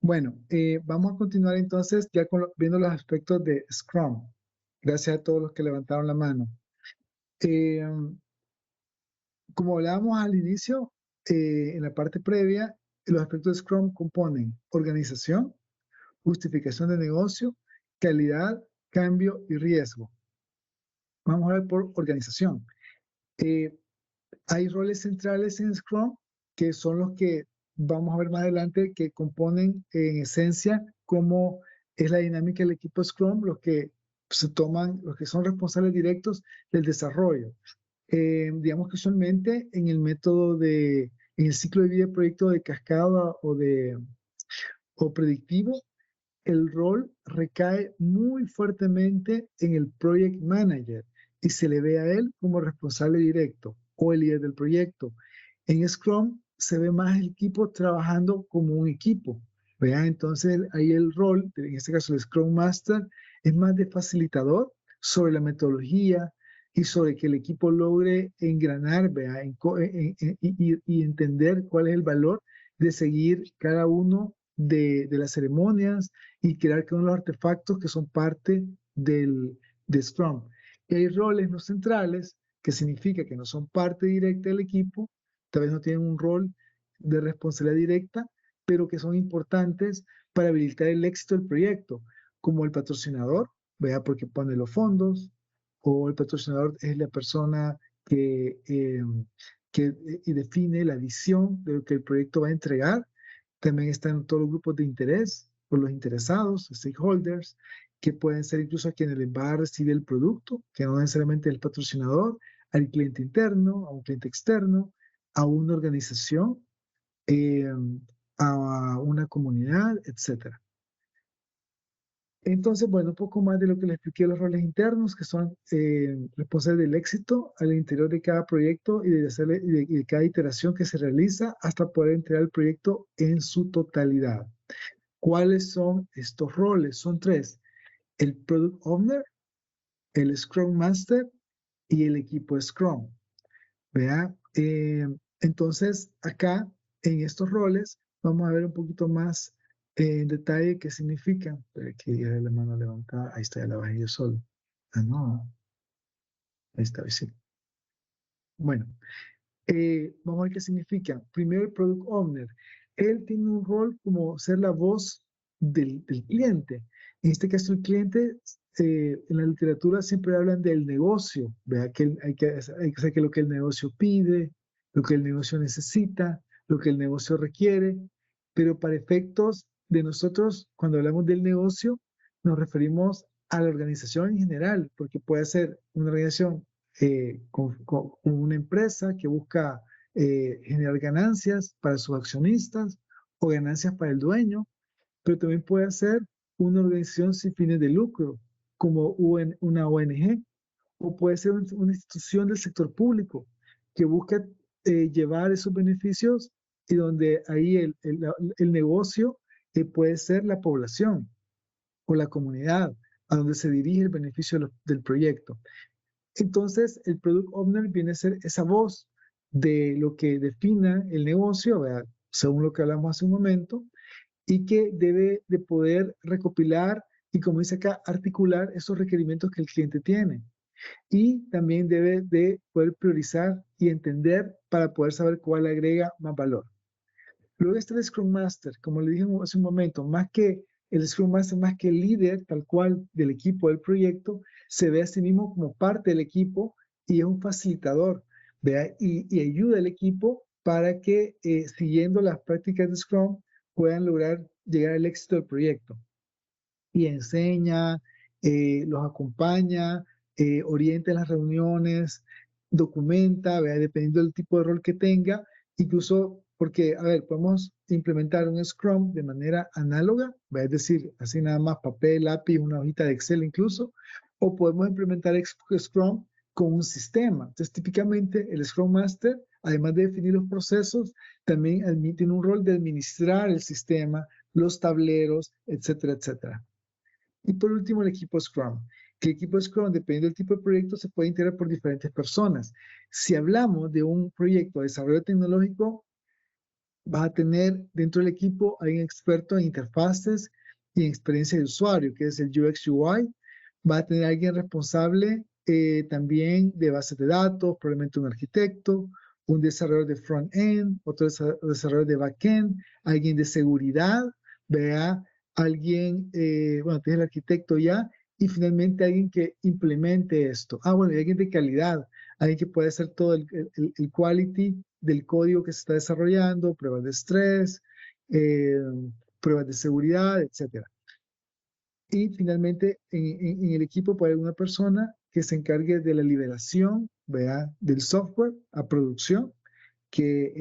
Bueno, vamos a continuar entonces ya viendo los aspectos de Scrum. Gracias a todos los que levantaron la mano. Eh, Como hablábamos al inicio, en la parte previa, los aspectos de Scrum componen organización, justificación de negocio, calidad, cambio y riesgo. Vamos a ver por organización. Eh, Hay roles centrales en Scrum que son los que vamos a ver más adelante que componen en esencia cómo es la dinámica del equipo Scrum, los que se toman, los que son responsables directos del desarrollo. Digamos que usualmente en el método en el ciclo de vida de proyecto de cascada o predictivo, el rol recae muy fuertemente en el project manager y se le ve a él como responsable directo o el líder del proyecto. En Scrum se ve más el equipo trabajando como un equipo. ¿Vea? Entonces ahí el rol, en este caso el Scrum Master, es más de facilitador sobre la metodología y sobre que el equipo logre engranar, ¿vea? Y entender cuál es el valor de seguir cada uno de las ceremonias y crear cada uno de los artefactos que son parte de Scrum. Y hay roles no centrales, que significa que no son parte directa del equipo, tal vez no tienen un rol de responsabilidad directa, pero que son importantes para habilitar el éxito del proyecto, como el patrocinador, vea, porque pone los fondos, o el patrocinador es la persona que define la visión de lo que el proyecto va a entregar. También están todos los grupos de interés o los interesados, stakeholders, que pueden ser incluso a quienes les va a recibir el producto, que no necesariamente el patrocinador, al cliente interno, a un cliente externo, a una organización, eh, a una comunidad, etc. Entonces, bueno, un poco más de lo que les expliqué, los roles internos, que son responsables del éxito al interior de cada proyecto y de cada iteración que se realiza hasta poder entregar el proyecto en su totalidad. ¿Cuáles son estos roles? Son tres: el Product Owner, el Scrum Master y el equipo Scrum. ¿Vea? Entonces, acá, en estos roles, vamos a ver un poquito más en detalle qué significan. Pero aquí ya la mano levantada, ahí está, ya la bajé yo solo. Ah, no, ahí está, sí. Bueno, vamos a ver qué significa. Primero, el Product Owner. Él tiene un rol como ser la voz del cliente. En este caso, el cliente, en la literatura siempre hablan del negocio. Vea que hay que saber que lo que el negocio pide, lo que el negocio necesita, lo que el negocio requiere. Pero para efectos de nosotros, cuando hablamos del negocio, nos referimos a la organización en general, porque puede ser una organización con una empresa que busca generar ganancias para sus accionistas o ganancias para el dueño, pero también puede ser una organización sin fines de lucro, como una ONG, o puede ser una institución del sector público que busca llevar esos beneficios y donde ahí el negocio puede ser la población o la comunidad a donde se dirige el beneficio del proyecto. Entonces, el Product Owner viene a ser esa voz de lo que defina el negocio, ¿verdad? Según lo que hablamos hace un momento, y que debe de poder recopilar y, como dice acá, articular esos requerimientos que el cliente tiene. Y también debe de poder priorizar y entender para poder saber cuál agrega más valor. Luego está el Scrum Master, como le dije hace un momento, más que el Scrum Master, más que el líder tal cual del equipo del proyecto, se ve a sí mismo como parte del equipo y es un facilitador, ¿vea? Y ayuda al equipo para que siguiendo las prácticas de Scrum puedan lograr llegar al éxito del proyecto. Y enseña, los acompaña, orienta en las reuniones, documenta, ¿vea? Dependiendo del tipo de rol que tenga, incluso porque, a ver, podemos implementar un Scrum de manera análoga, ¿vea? Es decir, así nada más papel, lápiz, una hojita de Excel incluso, o podemos implementar Scrum con un sistema. Entonces, típicamente el Scrum Master, además de definir los procesos, también tiene un rol de administrar el sistema, los tableros, etcétera, etcétera. Y por último, el equipo Scrum. Que el equipo Scrum, dependiendo del tipo de proyecto, se puede integrar por diferentes personas. Si hablamos de un proyecto de desarrollo tecnológico, Vas a tener dentro del equipo a un experto en interfaces y en experiencia de usuario, que es el UX UI. Va a tener a alguien responsable también de bases de datos, probablemente un arquitecto, un desarrollador de front-end, otro desarrollador de back-end, alguien de seguridad, vea, alguien, bueno, tiene el arquitecto ya, y finalmente alguien que implemente esto. Ah, bueno, y alguien de calidad, alguien que puede hacer todo el quality del código que se está desarrollando, pruebas de estrés, eh, pruebas de seguridad, etcétera. Y finalmente, en el equipo puede haber una persona que se encargue de la liberación, ¿vea? Del software a producción, que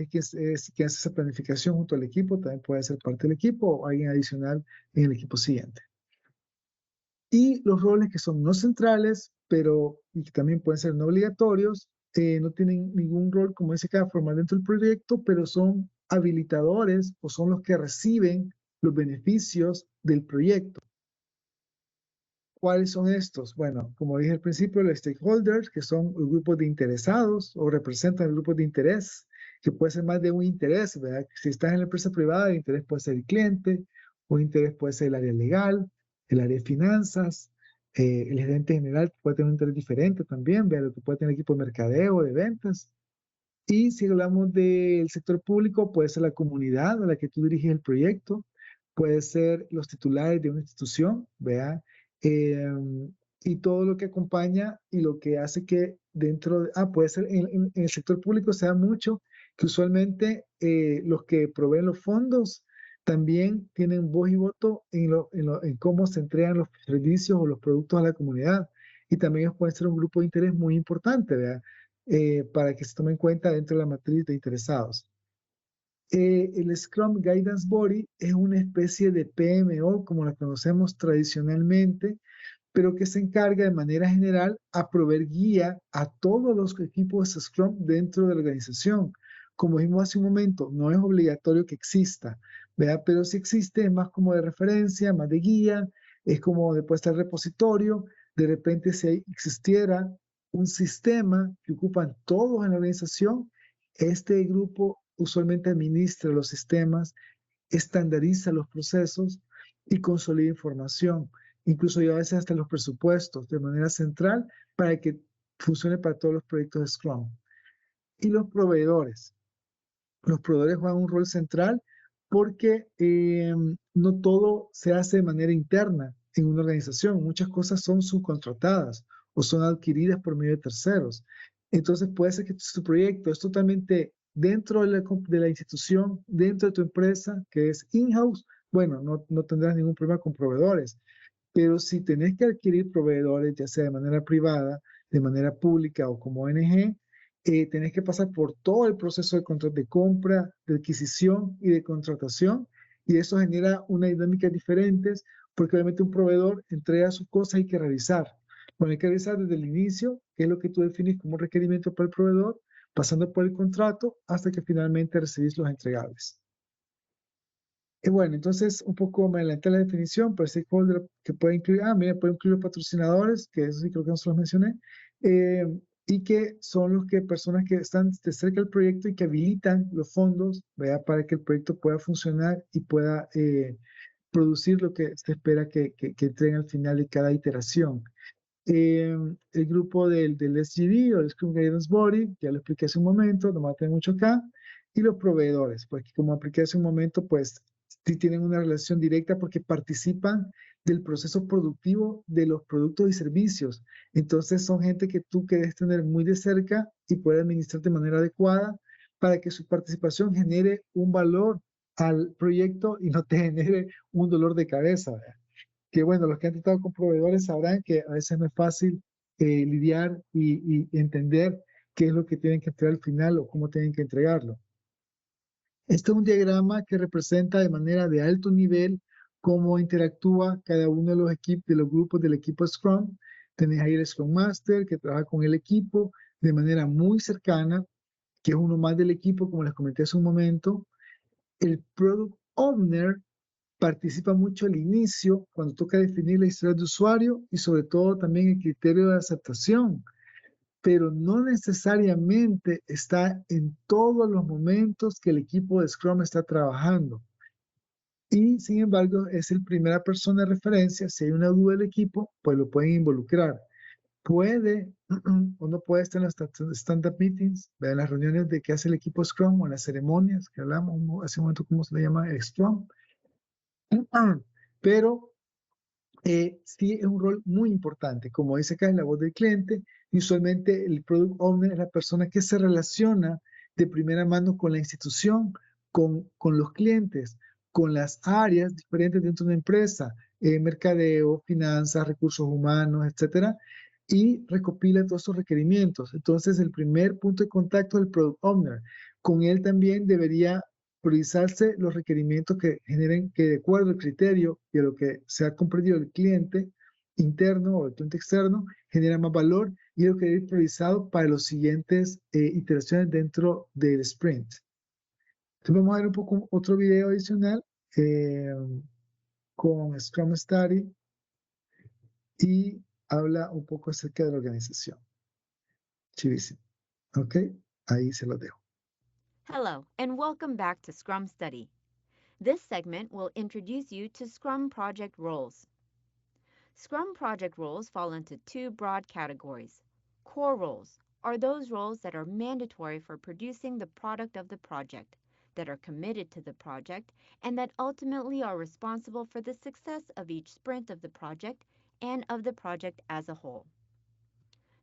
que hace esa planificación junto al equipo, también puede ser parte del equipo o alguien adicional en el equipo siguiente. Y los roles que son no centrales, pero y que también pueden ser no obligatorios, no tienen ningún rol, como dice cada forma dentro del proyecto, pero son habilitadores o son los que reciben los beneficios del proyecto. ¿Cuáles son estos? Bueno, como dije al principio, los stakeholders, que son los grupos de interesados o representan el grupo de interés, que puede ser más de un interés, ¿verdad? Si estás en la empresa privada, el interés puede ser el cliente, un interés puede ser el área legal, el área de finanzas, el gerente general puede tener un interés diferente también, ¿verdad? Lo que puede tener equipo de mercadeo, de ventas. Y si hablamos del sector público, puede ser la comunidad a la que tú diriges el proyecto, puede ser los titulares de una institución, ¿vea? Eh, y todo lo que acompaña y lo que hace que puede ser en el sector público se da mucho, que usualmente los que proveen los fondos también tienen voz y voto en cómo se entregan los servicios o los productos a la comunidad. Y también ellos pueden ser un grupo de interés muy importante, ¿vea? Para que se tome en cuenta dentro de la matriz de interesados. El Scrum Guidance Body es una especie de PMO, como la conocemos tradicionalmente, pero que se encarga de manera general a proveer guía a todos los equipos de Scrum dentro de la organización. Como dijimos hace un momento, no es obligatorio que exista, ¿verdad? Pero si existe es más como de referencia, más de guía, es como de puesta al repositorio. De repente, si existiera un sistema que ocupan todos en la organización, este grupo usualmente administra los sistemas, estandariza los procesos y consolida información. Incluso yo a veces hasta los presupuestos de manera central para que funcione para todos los proyectos de Scrum. Y los proveedores. Los proveedores juegan un rol central porque no todo se hace de manera interna en una organización. Muchas cosas son subcontratadas o son adquiridas por medio de terceros. Entonces puede ser que tu proyecto es totalmente dentro de la institución, dentro de tu empresa, que es in-house. Bueno, no tendrás ningún problema con proveedores. Pero si tenés que adquirir proveedores, ya sea de manera privada, de manera pública o como ONG, tenés que pasar por todo el proceso de compra, de adquisición y de contratación, y eso genera una dinámica diferente, porque obviamente un proveedor entrega sus cosas y hay que revisar. Bueno, hay que revisar desde el inicio, qué es lo que tú defines como un requerimiento para el proveedor, pasando por el contrato hasta que finalmente recibís los entregables. Bueno, entonces un poco me adelanté a la definición, pero stakeholder que puede incluir, mira, puede incluir patrocinadores, que eso sí creo que no se los mencioné, eh, y que son los que personas que están de cerca del proyecto y que habilitan los fondos, ¿verdad? Para que el proyecto pueda funcionar y pueda producir lo que se espera que entreguen al final de cada iteración. El grupo del SGD o el Scrum Guidance Body, ya lo expliqué hace un momento, no me tengo mucho acá, y los proveedores, porque como expliqué hace un momento, pues sí tienen una relación directa porque participan del proceso productivo de los productos y servicios. Entonces son gente que tú quieres tener muy de cerca y puede administrar de manera adecuada para que su participación genere un valor al proyecto y no te genere un dolor de cabeza, ¿verdad? Que bueno, los que han tratado con proveedores sabrán que a veces no es fácil lidiar y entender qué es lo que tienen que entregar al final o cómo tienen que entregarlo. Este es un diagrama que representa de manera de alto nivel cómo interactúa cada uno de los equipos, de los grupos del equipo Scrum. Tenés ahí el Scrum Master que trabaja con el equipo de manera muy cercana, que es uno más del equipo, como les comenté hace un momento. El Product Owner participa mucho al inicio, cuando toca definir la historia de usuario y sobre todo también el criterio de aceptación. pero no necesariamente está en todos los momentos que el equipo de Scrum está trabajando. Y sin embargo, es el primera persona de referencia. Si hay una duda del equipo, pues lo pueden involucrar. Puede, uno puede estar en los stand-up meetings, en las reuniones de que hace el equipo Scrum o en las ceremonias que hablamos hace un momento, ¿cómo se le llama? El Scrum. Pero sí es un rol muy importante. Como dice acá en la voz del cliente, usualmente el Product Owner es la persona que se relaciona de primera mano con la institución, con los clientes, con las áreas diferentes dentro de una empresa, mercadeo, finanzas, recursos humanos, etcétera, y recopila todos esos requerimientos. Entonces, el primer punto de contacto es el Product Owner. Con él también debería priorizarse los requerimientos que generen que de acuerdo al criterio y a lo que se ha comprendido el cliente interno o el cliente externo, genera más valor y lo que debe ir priorizado para las siguientes iteraciones dentro del sprint. Entonces vamos a ver un poco otro video adicional eh, con Scrum Study y habla un poco acerca de la organización. Chivísimo. Ok, ahí se lo dejo. Hello, and welcome back to Scrum Study. This segment will introduce you to Scrum project roles. Scrum project roles fall into two broad categories. Core roles are those roles that are mandatory for producing the product of the project, that are committed to the project, and that ultimately are responsible for the success of each sprint of the project and of the project as a whole.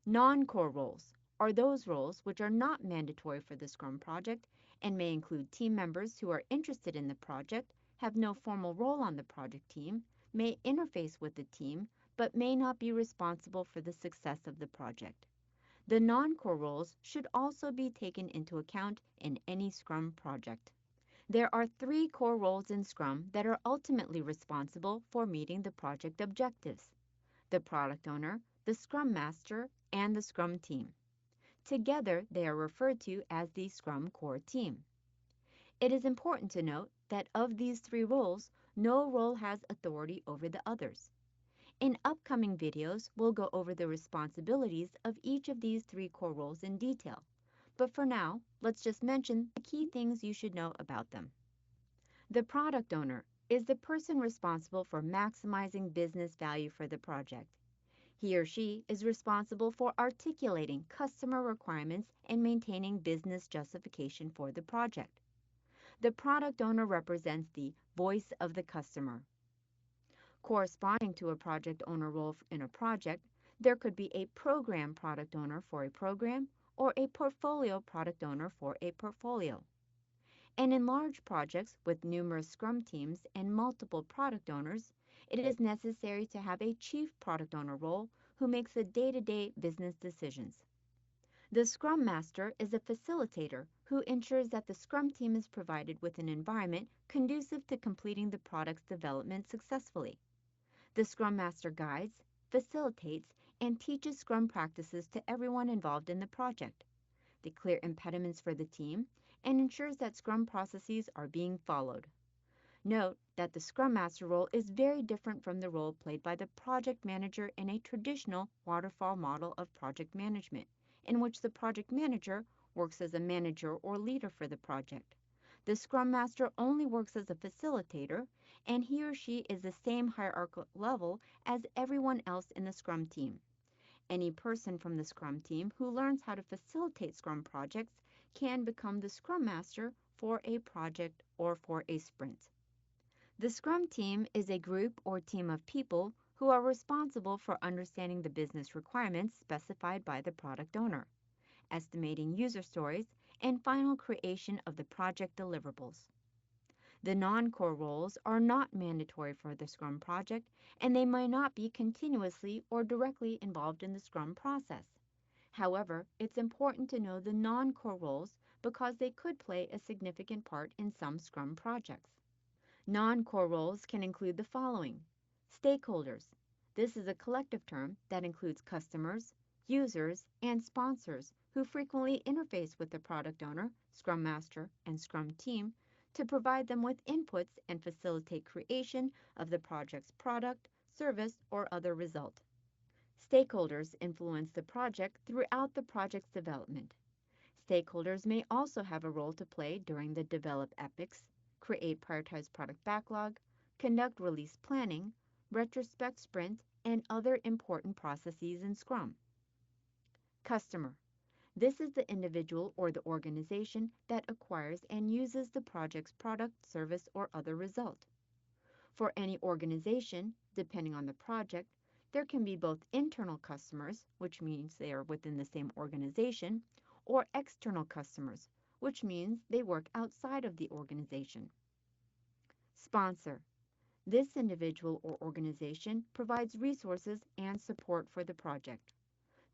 Non-core roles are those roles which are not mandatory for the Scrum project and may include team members who are interested in the project, have no formal role on the project team, may interface with the team, but may not be responsible for the success of the project. The non-core roles should also be taken into account in any Scrum project. There are 3 core roles in Scrum that are ultimately responsible for meeting the project objectives: the product owner, the Scrum Master, and the Scrum team. Together, they are referred to as the Scrum Core Team. It is important to note that of these 3 roles, no role has authority over the others. In upcoming videos, we'll go over the responsibilities of each of these 3 core roles in detail. But for now, let's just mention the key things you should know about them. The product owner is the person responsible for maximizing business value for the project. He or she is responsible for articulating customer requirements and maintaining business justification for the project. The product owner represents the voice of the customer. Corresponding to a project owner role in a project, there could be a program product owner for a program or a portfolio product owner for a portfolio. And in large projects with numerous Scrum teams and multiple product owners, it is necessary to have a chief product owner role who makes the day-to-day business decisions. The Scrum Master is a facilitator who ensures that the Scrum team is provided with an environment conducive to completing the product's development successfully. The Scrum Master guides, facilitates, and teaches Scrum practices to everyone involved in the project, the clear impediments for the team, and ensures that Scrum processes are being followed. Note that the Scrum Master role is very different from the role played by the project manager in a traditional waterfall model of project management, in which the project manager works as a manager or leader for the project. The Scrum Master only works as a facilitator, and he or she is the same hierarchical level as everyone else in the Scrum team. Any person from the Scrum team who learns how to facilitate Scrum projects can become the Scrum Master for a project or for a sprint. The Scrum team is a group or team of people who are responsible for understanding the business requirements specified by the product owner, estimating user stories, and final creation of the project deliverables. The non-core roles are not mandatory for the Scrum project, and they may not be continuously or directly involved in the Scrum process. However, it's important to know the non-core roles because they could play a significant part in some Scrum projects. Non-core roles can include the following: stakeholders. This is a collective term that includes customers, users, and sponsors who frequently interface with the product owner, Scrum Master, and Scrum team to provide them with inputs and facilitate creation of the project's product, service, or other result. Stakeholders influence the project throughout the project's development. Stakeholders may also have a role to play during the develop epics, create prioritized product backlog, conduct release planning, retrospect sprint, and other important processes in Scrum. Customer. This is the individual or the organization that acquires and uses the project's product, service, or other result. For any organization, depending on the project, there can be both internal customers, which means they are within the same organization, or external customers, which means they work outside of the organization. Sponsor. This individual or organization provides resources and support for the project.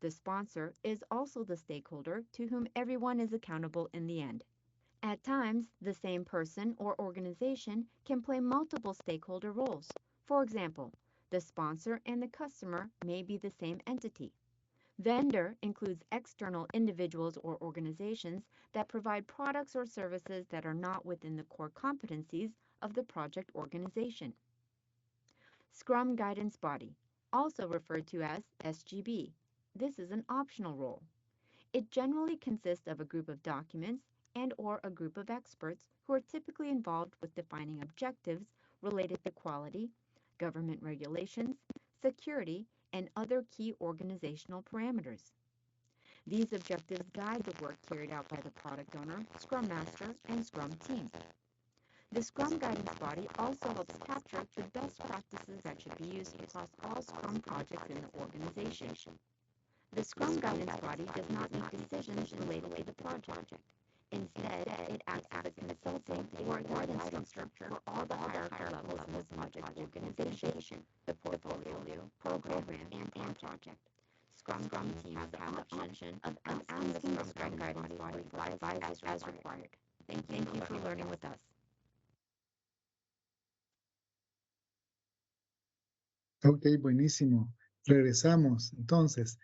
The sponsor is also the stakeholder to whom everyone is accountable in the end. At times, the same person or organization can play multiple stakeholder roles. For example, the sponsor and the customer may be the same entity. Vendor includes external individuals or organizations that provide products or services that are not within the core competencies of the project organization. Scrum Guidance Body, also referred to as SGB. This is an optional role. It generally consists of a group of documents and/or a group of experts who are typically involved with defining objectives related to quality, government regulations, security, and other key organizational parameters. These objectives guide the work carried out by the product owner, Scrum Master, and Scrum team. The Scrum Guidance Body also helps capture the best practices that should be used across all Scrum projects in the organization. The Scrum Guidance Body does not make decisions related to the project. Instead, it acts as a consultant or guidance structure for all the hierarchical levels of the project organization, the portfolio, program, and project. Scrum teams have the option of asking the Scrum Guidance Body for advice as required. Thank you for learning with us. Ok, buenísimo. Regresamos. Entonces,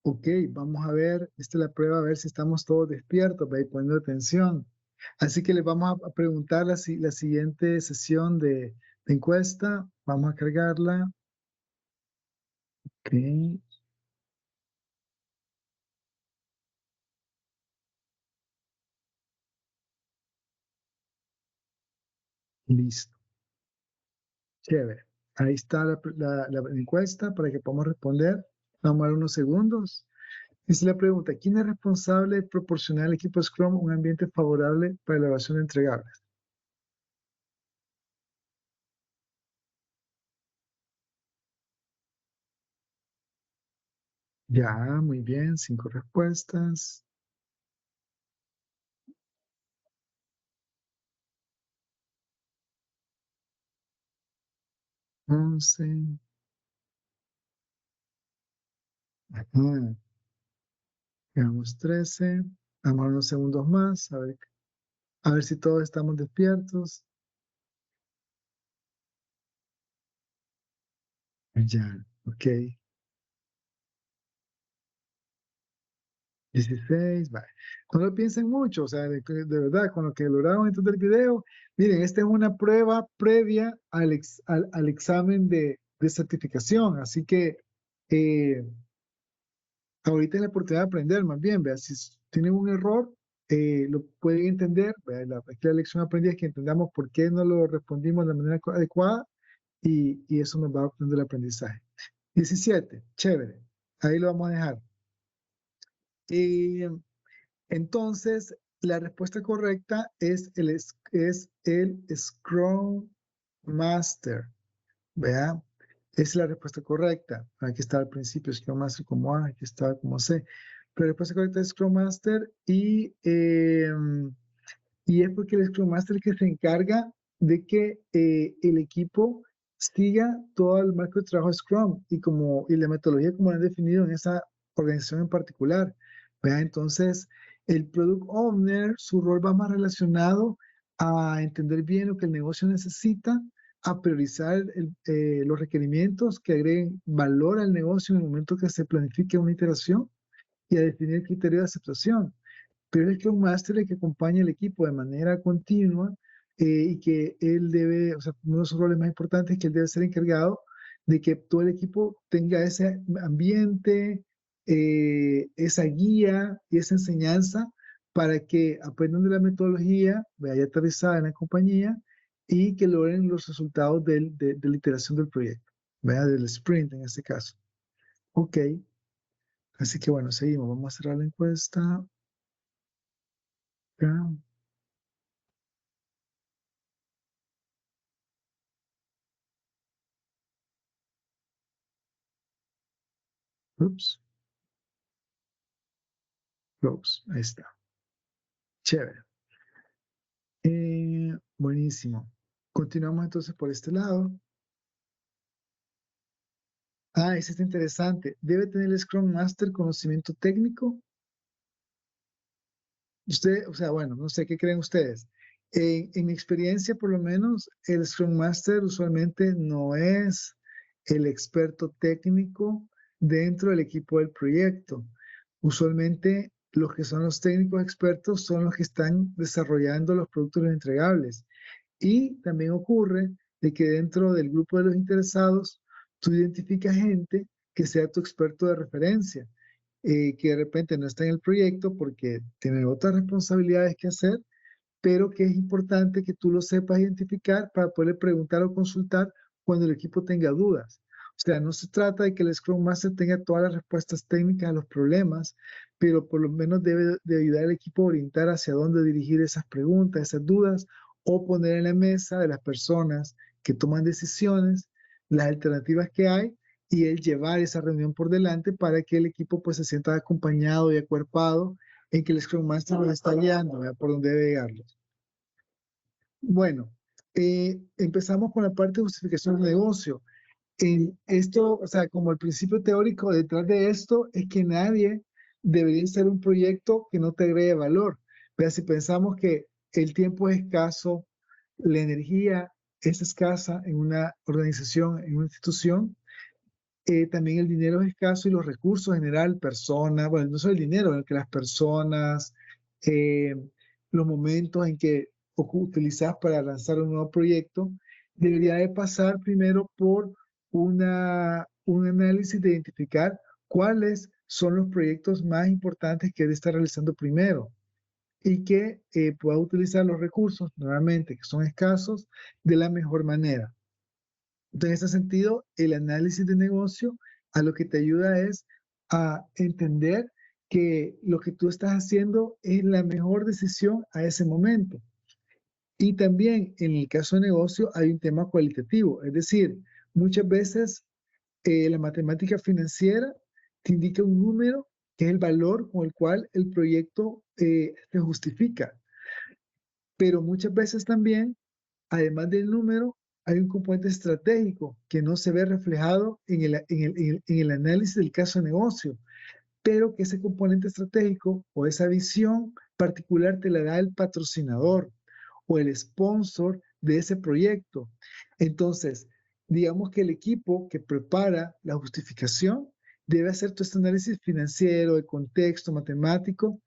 ok, vamos a ver, esta es la prueba, a ver si estamos todos despiertos, ¿ve? Poniendo atención. Así que les vamos a preguntar la siguiente sesión de encuesta. Vamos a cargarla. Ok. Listo. Chévere. Ahí está la encuesta para que podamos responder. Vamos a dar unos segundos. Dice la pregunta, ¿quién es responsable de proporcionar al equipo Scrum un ambiente favorable para la elaboración de entregables? Ya, muy bien, 5 respuestas. 11. Ajá. Quedamos 13. Vamos a unos segundos más, a ver si todos estamos despiertos. Ya, ok. 16, vale. No lo piensen mucho, o sea, de verdad, con lo que lograron entonces del video, miren, esta es una prueba previa al examen de certificación, así que ahorita es la oportunidad de aprender más bien, vea, si tienen un error, lo pueden entender, vea, la lección aprendida es que entendamos por qué no lo respondimos de la manera adecuada y eso nos va a obtener el aprendizaje. 17, chévere, ahí lo vamos a dejar. Entonces, la respuesta correcta es el Scrum Master. Vea, es la respuesta correcta. Aquí está al principio Scrum Master como A, aquí está como C. Pero la respuesta correcta es Scrum Master y es porque el Scrum Master es el que se encarga de que el equipo siga todo el marco de trabajo de Scrum y la metodología como lo han definido en esa organización en particular. ¿Vea? Entonces, el Product Owner, su rol va más relacionado a entender bien lo que el negocio necesita, a priorizar los requerimientos que agreguen valor al negocio en el momento que se planifique una iteración y a definir el criterio de aceptación. Pero es que un máster es que acompaña al equipo de manera continua y que él debe, o sea, uno de sus roles más importantes es que él debe ser encargado de que todo el equipo tenga ese ambiente, esa guía y esa enseñanza para que aprendan de la metodología, vaya aterrizada en la compañía y que logren los resultados de la iteración del proyecto, vaya del sprint en este caso. Ok, así que bueno, seguimos. Vamos a cerrar la encuesta. Ya. Ups, close, ahí está. Chévere. Buenísimo. Continuamos entonces por este lado. Ah, ese está interesante. ¿Debe tener el Scrum Master conocimiento técnico? Usted, o sea, bueno, no sé qué creen ustedes. En mi experiencia, por lo menos, el Scrum Master usualmente no es el experto técnico dentro del equipo del proyecto. Usualmente, los que son los técnicos expertos son los que están desarrollando los productos entregables. Y también ocurre de que dentro del grupo de los interesados, tú identificas gente que sea tu experto de referencia, que de repente no está en el proyecto porque tiene otras responsabilidades que hacer, pero que es importante que tú lo sepas identificar para poder preguntar o consultar cuando el equipo tenga dudas. O sea, no se trata de que el Scrum Master tenga todas las respuestas técnicas a los problemas, pero por lo menos debe de ayudar al equipo a orientar hacia dónde dirigir esas preguntas, esas dudas, o poner en la mesa de las personas que toman decisiones las alternativas que hay y él llevar esa reunión por delante para que el equipo pues se sienta acompañado y acuerpado en que el Scrum Master los está guiando, ¿verdad? Por dónde debe guiarlos. Bueno, empezamos con la parte de justificación de negocio. En esto, o sea, como el principio teórico detrás de esto es que nadie debería ser un proyecto que no te agregue valor. Pero si pensamos que el tiempo es escaso, la energía es escasa en una organización, en una institución, también el dinero es escaso y los recursos en general, personas, bueno, no solo el dinero, sino que las personas, eh, los momentos en que utilizas para lanzar un nuevo proyecto, debería de pasar primero por un análisis de identificar cuáles son los proyectos más importantes que debe estar realizando primero y que pueda utilizar los recursos, nuevamente, que son escasos, de la mejor manera. Entonces, en ese sentido, el análisis de negocio a lo que te ayuda es a entender que lo que tú estás haciendo es la mejor decisión a ese momento. Y también en el caso de negocio hay un tema cualitativo, es decir, muchas veces la matemática financiera te indica un número que es el valor con el cual el proyecto se justifica, pero muchas veces también además del número, hay un componente estratégico que no se ve reflejado en el análisis del caso de negocio, pero que ese componente estratégico o esa visión particular te la da el patrocinador o el sponsor de ese proyecto. Entonces, digamos que el equipo que prepara la justificación debe hacer todo este análisis financiero, de contexto, matemático,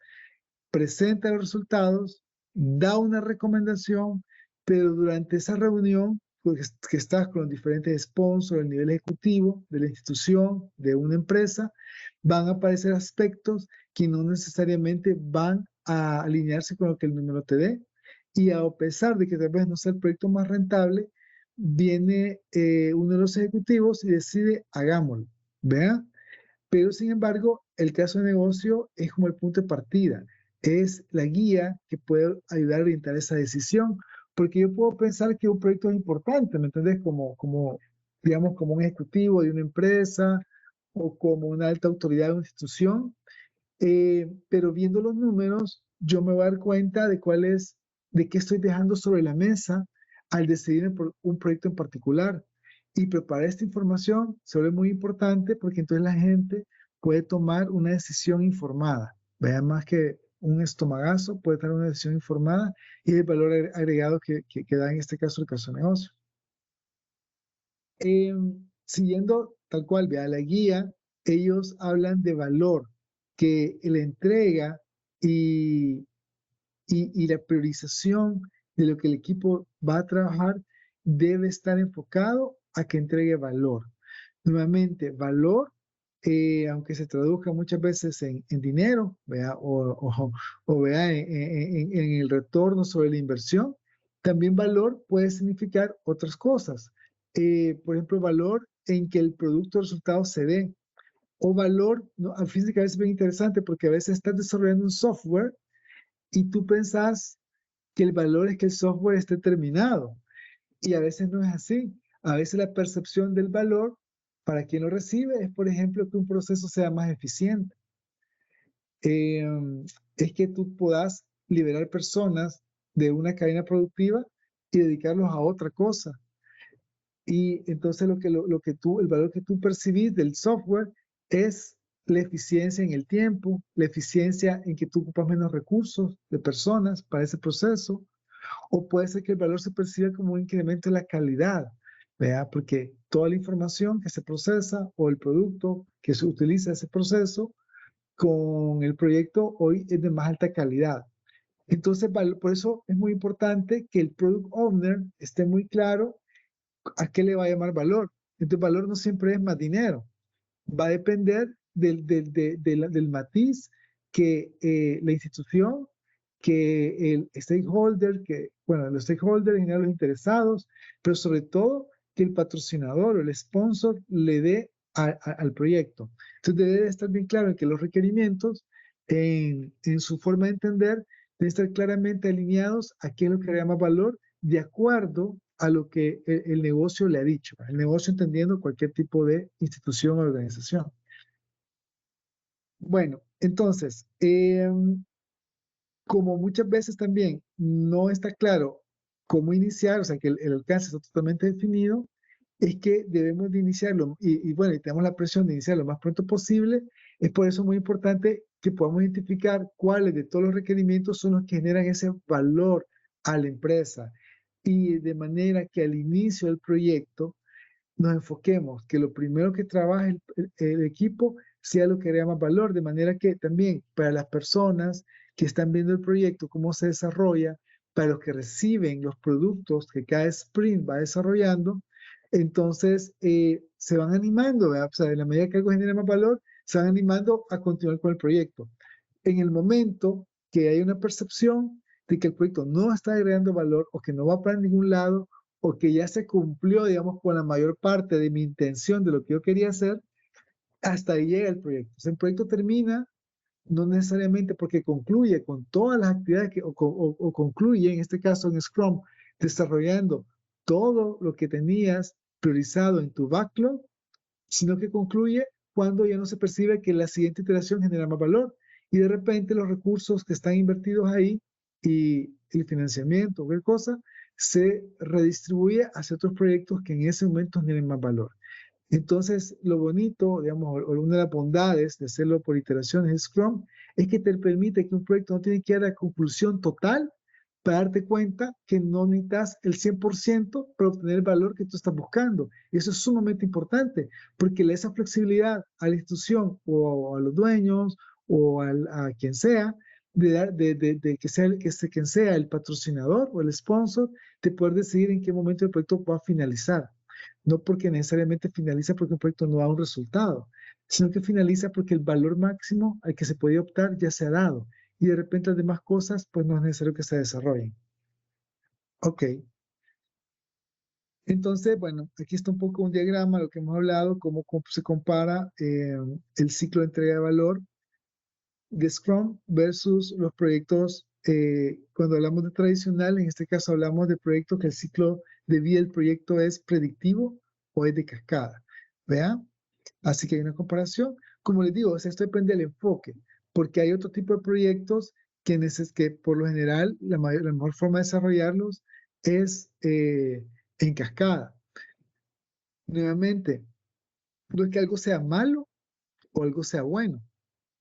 presenta los resultados, da una recomendación, pero durante esa reunión pues, que estás con los diferentes sponsors, el nivel ejecutivo de la institución, de una empresa, van a aparecer aspectos que no necesariamente van a alinearse con lo que el número te dé. Y a pesar de que tal vez no sea el proyecto más rentable, viene uno de los ejecutivos y decide, hagámoslo. ¿Vean? Pero sin embargo, el caso de negocio es como el punto de partida, es la guía que puede ayudar a orientar esa decisión, porque yo puedo pensar que un proyecto es importante, ¿me entiendes? Digamos, como un ejecutivo de una empresa o como una alta autoridad de una institución, pero viendo los números, yo me voy a dar cuenta de de qué estoy dejando sobre la mesa al decidir por un proyecto en particular. Y preparar esta información se vuelve muy importante porque entonces la gente puede tomar una decisión informada. Vea, más que un estomagazo, puede tomar una decisión informada y el valor agregado que da en este caso el caso de negocio. Eh, Siguiendo tal cual, vea la guía, ellos hablan de valor, que la entrega y, y la priorización de lo que el equipo va a trabajar debe estar enfocado a que entregue valor. Nuevamente, valor, aunque se traduzca muchas veces en dinero, ¿vea? O vea, en el retorno sobre la inversión, también valor puede significar otras cosas. Por ejemplo, valor en que el producto o resultado se ve, o valor, ¿no? Fíjate que a veces es bien interesante porque a veces estás desarrollando un software y tú pensás que el valor es que el software esté terminado. Y a veces no es así. A veces la percepción del valor para quien lo recibe es, por ejemplo, que un proceso sea más eficiente. Eh, es que tú puedas liberar personas de una cadena productiva y dedicarlos a otra cosa. Y entonces el valor que tú percibís del software es la eficiencia en el tiempo, la eficiencia en que tú ocupas menos recursos de personas para ese proceso, o puede ser que el valor se perciba como un incremento en la calidad, ¿verdad? Porque toda la información que se procesa o el producto que se utiliza ese proceso con el proyecto hoy es de más alta calidad. Entonces, por eso es muy importante que el product owner esté muy claro a qué le va a llamar valor. Entonces, valor no siempre es más dinero. Va a depender del matiz que la institución, que el stakeholder, bueno, los stakeholders en general los interesados, pero sobre todo que el patrocinador o el sponsor le dé al proyecto. Entonces debe estar bien claro en que los requerimientos en su forma de entender deben estar claramente alineados a qué es lo que le llama valor de acuerdo a lo que el negocio le ha dicho. El negocio entendiendo cualquier tipo de institución o organización. Bueno, entonces, como muchas veces también no está claro cómo iniciar, o sea, que el alcance está totalmente definido, es que debemos de iniciarlo, y bueno, y tenemos la presión de iniciar lo más pronto posible, es por eso muy importante que podamos identificar cuáles de todos los requerimientos son los que generan ese valor a la empresa, y de manera que al inicio del proyecto nos enfoquemos, que lo primero que trabaje el equipo sea lo que crea más valor, de manera que también para las personas que están viendo el proyecto, cómo se desarrolla, para los que reciben los productos que cada sprint va desarrollando, entonces se van animando, ¿verdad? O sea, en la medida que algo genera más valor, se van animando a continuar con el proyecto. En el momento que hay una percepción de que el proyecto no está agregando valor o que no va para ningún lado o que ya se cumplió, digamos, con la mayor parte de mi intención de lo que yo quería hacer, hasta ahí llega el proyecto. O sea, el proyecto termina no necesariamente porque concluye con todas las actividades o concluye, en este caso en Scrum, desarrollando todo lo que tenías priorizado en tu backlog, sino que concluye cuando ya no se percibe que la siguiente iteración genera más valor y de repente los recursos que están invertidos ahí y el financiamiento o cualquier cosa se redistribuye hacia otros proyectos que en ese momento generen más valor. Entonces, lo bonito, digamos, o una de las bondades de hacerlo por iteraciones de Scrum es que te permite que un proyecto no tiene que ir a la conclusión total para darte cuenta que no necesitas el 100% para obtener el valor que tú estás buscando. Y eso es sumamente importante, porque le da esa flexibilidad a la institución o a los dueños o a quien sea, de que sea, quien sea el patrocinador o el sponsor, de poder decidir en qué momento el proyecto va a finalizar. No porque necesariamente finaliza porque un proyecto no da un resultado, sino que finaliza porque el valor máximo al que se podía optar ya se ha dado y de repente las demás cosas pues no es necesario que se desarrollen. Ok, entonces, bueno, aquí está un poco un diagrama, lo que hemos hablado, cómo se compara el ciclo de entrega de valor de Scrum versus los proyectos, cuando hablamos de tradicional, en este caso hablamos de proyectos que el ciclo de vida del proyecto es predictivo o es de cascada, ¿vea? Así que hay una comparación. Como les digo, esto depende del enfoque, porque hay otro tipo de proyectos que por lo general la mejor forma de desarrollarlos es en cascada. Nuevamente, no es que algo sea malo o algo sea bueno.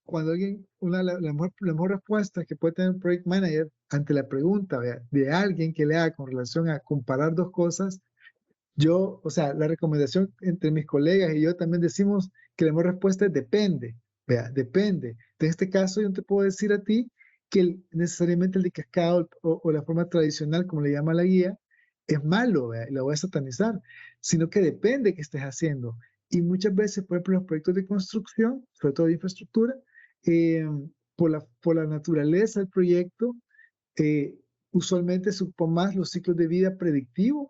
Cuando alguien, la mejor respuesta que puede tener un project manager ante la pregunta de alguien que le haga con relación a comparar dos cosas, o sea, la recomendación entre mis colegas y yo también decimos que la mejor respuesta es depende, depende. En este caso, yo no te puedo decir a ti que necesariamente el de cascada o la forma tradicional, como le llama la guía, es malo, y la voy a satanizar, sino que depende qué estés haciendo. Y muchas veces, por ejemplo, los proyectos de construcción, sobre todo de infraestructura, por la naturaleza del proyecto, usualmente se ocupan más los ciclos de vida predictivos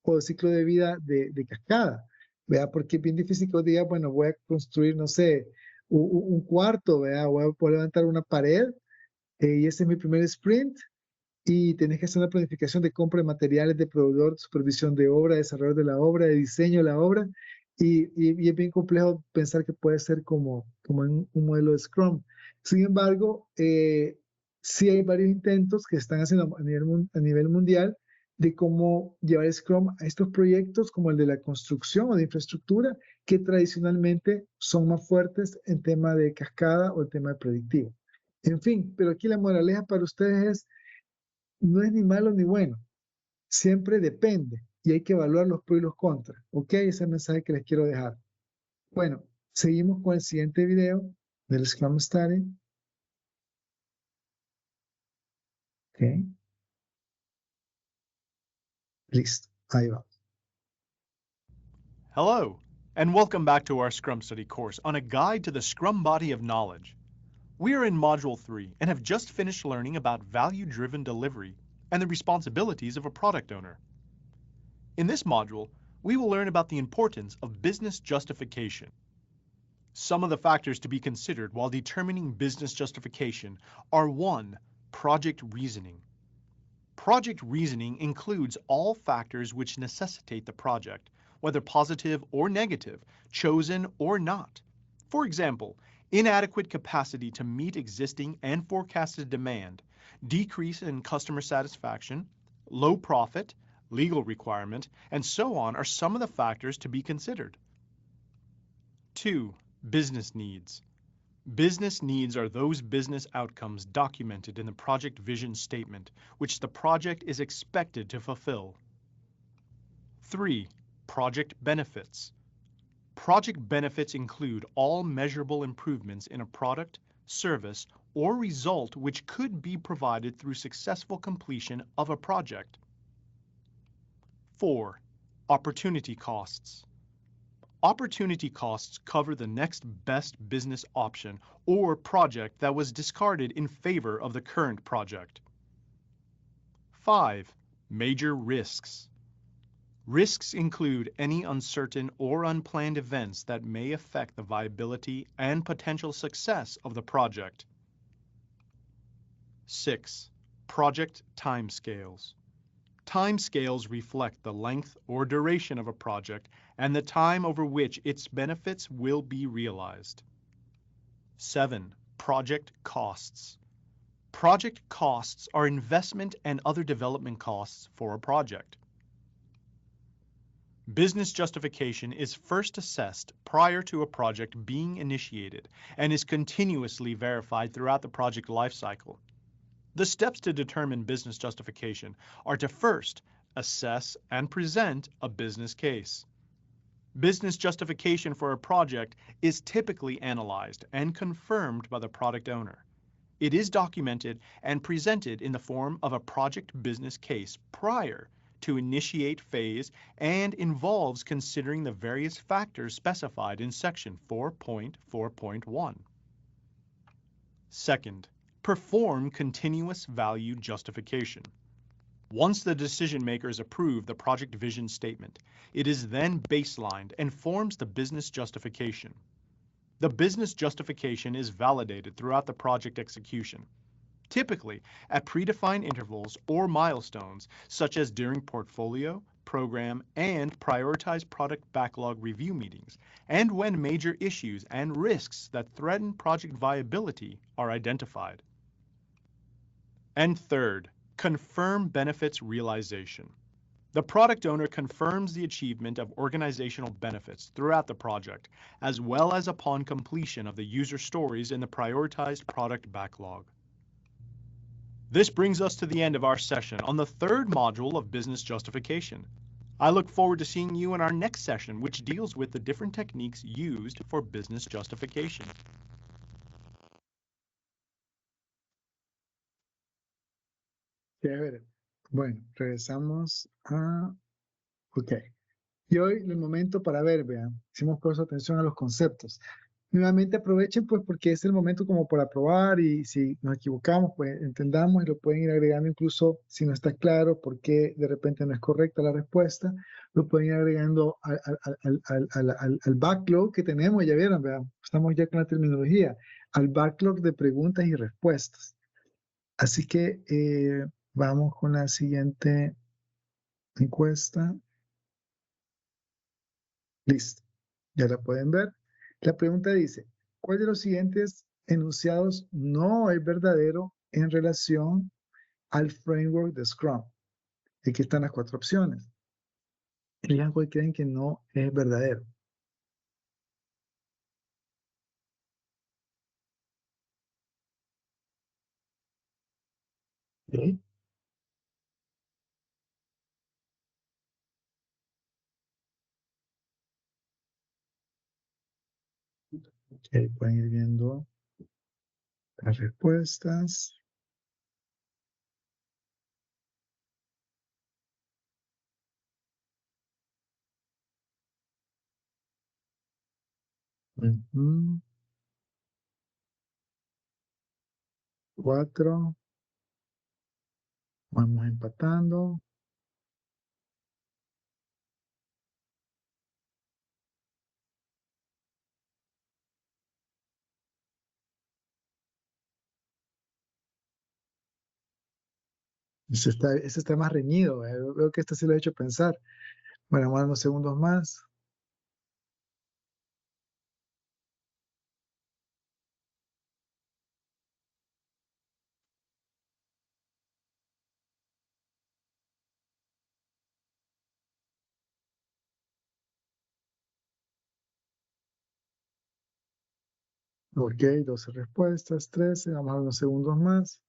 o el ciclo de vida de cascada, ¿verdad? Porque es bien difícil que vos digas, bueno, voy a construir, no sé, un cuarto, ¿verdad? Voy a levantar una pared y ese es mi primer sprint y tenés que hacer una planificación de compra de materiales, de proveedor, supervisión de obra, desarrollo de la obra, de diseño de la obra y es bien complejo pensar que puede ser como en un modelo de Scrum. Sin embargo, sí hay varios intentos que están haciendo a nivel mundial de cómo llevar Scrum a estos proyectos como el de la construcción o de infraestructura, que tradicionalmente son más fuertes en tema de cascada o el tema de predictivo. En fin, pero aquí la moraleja para ustedes es, no es ni malo ni bueno, siempre depende y hay que evaluar los pros y los contras. ¿Ok? Ese es el mensaje que les quiero dejar. Bueno, seguimos con el siguiente video del Scrum Study. Ok, listo, ahí va. Hello, and welcome back to our Scrum Study course on a guide to the Scrum body of knowledge. We are in Module 3 and have just finished learning about value-driven delivery and the responsibilities of a product owner. In this module, we will learn about the importance of business justification. Some of the factors to be considered while determining business justification are 1. Project reasoning. Project reasoning includes all factors which necessitate the project, whether positive or negative, chosen or not. For example, inadequate capacity to meet existing and forecasted demand, decrease in customer satisfaction, low profit, legal requirement, and so on are some of the factors to be considered. 2. Business needs. Business needs are those business outcomes documented in the project vision statement, which the project is expected to fulfill. 3. Project benefits. Project benefits include all measurable improvements in a product, service, or result which could be provided through successful completion of a project. 4. Opportunity costs. Opportunity costs cover the next best business option or project that was discarded in favor of the current project. 5. Major risks. Risks include any uncertain or unplanned events that may affect the viability and potential success of the project. 6. Project timescales. Timescales reflect the length or duration of a project and the time over which its benefits will be realized. 7. Project costs. Project costs are investment and other development costs for a project. Business justification is first assessed prior to a project being initiated and is continuously verified throughout the project lifecycle. The steps to determine business justification are to first assess and present a business case. Business justification for a project is typically analyzed and confirmed by the product owner. It is documented and presented in the form of a project business case prior to initiate phase and involves considering the various factors specified in section 4.4.1. Second, perform continuous value justification. Once the decision makers approve the project vision statement, it is then baselined and forms the business justification. The business justification is validated throughout the project execution, typically at predefined intervals or milestones, such as during portfolio, program, and prioritized product backlog review meetings, and when major issues and risks that threaten project viability are identified. And third, confirm benefits realization. The product owner confirms the achievement of organizational benefits throughout the project, as well as upon completion of the user stories in the prioritized product backlog. This brings us to the end of our session on the third module of business justification. I look forward to seeing you in our next session, which deals with the different techniques used for business justification. Chévere. Bueno, regresamos a... Ok. Y hoy el momento para ver, vean, hicimos por eso atención a los conceptos. Nuevamente aprovechen pues porque es el momento como para probar y si nos equivocamos pues entendamos y lo pueden ir agregando incluso si no está claro por qué de repente no es correcta la respuesta, lo pueden ir agregando al backlog que tenemos, ya vieron, vean, estamos ya con la terminología, al backlog de preguntas y respuestas. Así que vamos con la siguiente encuesta. Listo, ya la pueden ver. La pregunta dice, ¿cuál de los siguientes enunciados no es verdadero en relación al framework de Scrum? Aquí están las 4 opciones. Elijan cuál creen que no es verdadero. ¿Ok? Ok, pueden ir viendo las respuestas. Ujú. 4. Vamos empatando. Ese está más reñido. Veo que este se lo he hecho pensar. Bueno, vamos a dar unos segundos más. Ok, 12 respuestas, 13. Vamos a dar unos segundos más.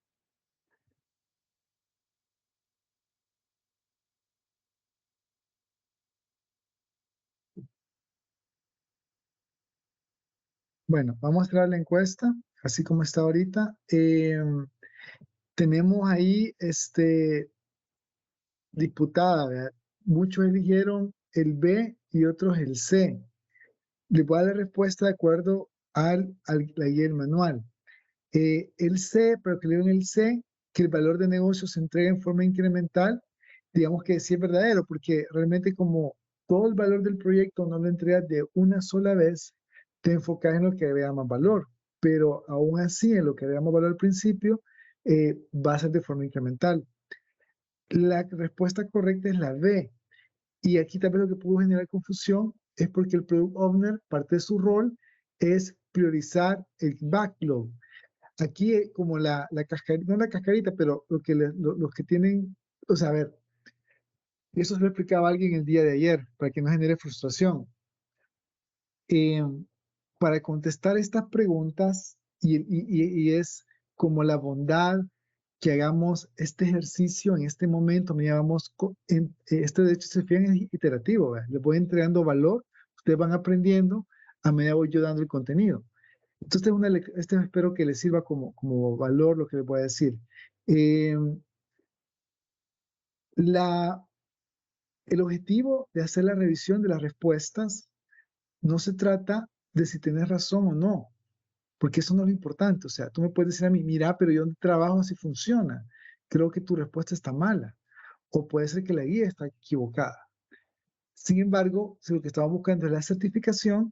Bueno, vamos a cerrar la encuesta, así como está ahorita. Tenemos ahí diputada, ¿verdad? Muchos eligieron el B y otros el C. Les voy a dar la respuesta de acuerdo la guía del manual. El C, pero que le den el C, que el valor de negocio se entrega en forma incremental, digamos que sí es verdadero, porque realmente como todo el valor del proyecto no lo entregas de una sola vez, te enfocas en lo que agrega más valor, pero aún así en lo que agrega más valor al principio, va a ser de forma incremental. La respuesta correcta es la B, y aquí también lo que pudo generar confusión es porque el Product Owner, parte de su rol, es priorizar el backlog. Aquí como la cascarita, no la cascarita, pero los que tienen, o sea, a ver, eso se lo explicaba alguien el día de ayer, para que no genere frustración. Eh, para contestar estas preguntas, y es como la bondad que hagamos este ejercicio en este momento, me llamamos, este de hecho se fijan es iterativo, ¿verdad? Les voy entregando valor, ustedes van aprendiendo a medida voy yo dando el contenido. Entonces, espero que les sirva como valor lo que les voy a decir. Eh, la, el objetivo de hacer la revisión de las respuestas no se trata de si tienes razón o no, porque eso no es lo importante. O sea, tú me puedes decir a mí, mira, pero yo donde trabajo así funciona. Creo que tu respuesta está mala. O puede ser que la guía está equivocada. Sin embargo, si lo que estamos buscando es la certificación,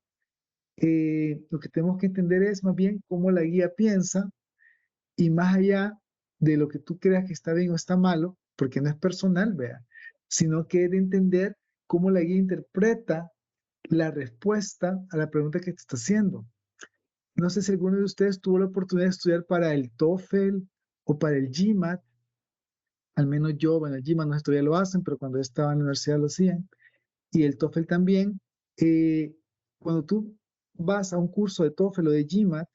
lo que tenemos que entender es más bien cómo la guía piensa y más allá de lo que tú creas que está bien o está malo, porque no es personal, vea, sino que es de entender cómo la guía interpreta la respuesta a la pregunta que te está haciendo. No sé si alguno de ustedes tuvo la oportunidad de estudiar para el TOEFL o para el GMAT. Al menos yo, bueno, el GMAT no sé si todavía lo hacen, pero cuando yo estaba en la universidad lo hacían. Y el TOEFL también. Cuando tú vas a un curso de TOEFL o de GMAT,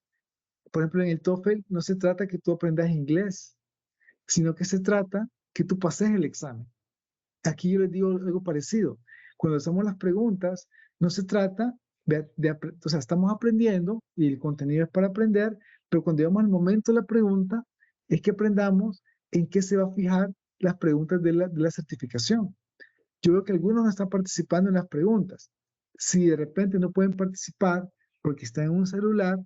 por ejemplo, en el TOEFL no se trata que tú aprendas inglés, sino que se trata que tú pases el examen. Aquí yo les digo algo parecido. Cuando hacemos las preguntas, no se trata o sea, estamos aprendiendo y el contenido es para aprender, pero cuando llegamos al momento de la pregunta, es que aprendamos en qué se va a fijar las preguntas de la certificación. yo veo que algunos no están participando en las preguntas. Si de repente no pueden participar porque están en un celular,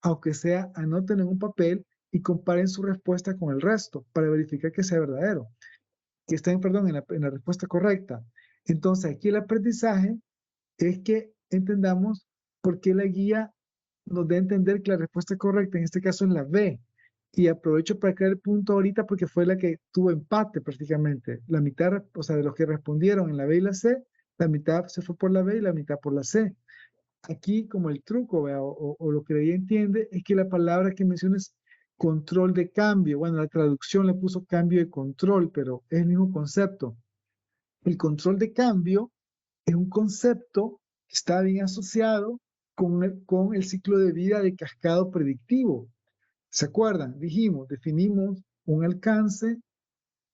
aunque sea, anoten en un papel y comparen su respuesta con el resto para verificar que sea verdadero, que estén, perdón, en la respuesta correcta. Entonces, aquí el aprendizaje es que entendamos por qué la guía nos da a entender que la respuesta correcta en este caso es la B. Y aprovecho para crear el punto ahorita porque fue la que tuvo empate prácticamente. La mitad, o sea, de los que respondieron en la B y la C, la mitad se fue por la B y la mitad por la C. Aquí, como el truco, ¿vea? O lo que ella entiende, es que la palabra que menciona es control de cambio. Bueno, la traducción le puso cambio de control, pero es el mismo concepto. El control de cambio es un concepto que está bien asociado con el ciclo de vida de cascado predictivo. ¿Se acuerdan? Dijimos, definimos un alcance,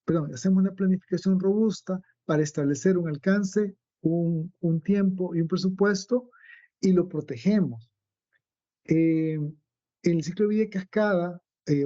perdón, hacemos una planificación robusta para establecer un alcance, un tiempo y un presupuesto y lo protegemos. En el ciclo de vida de cascada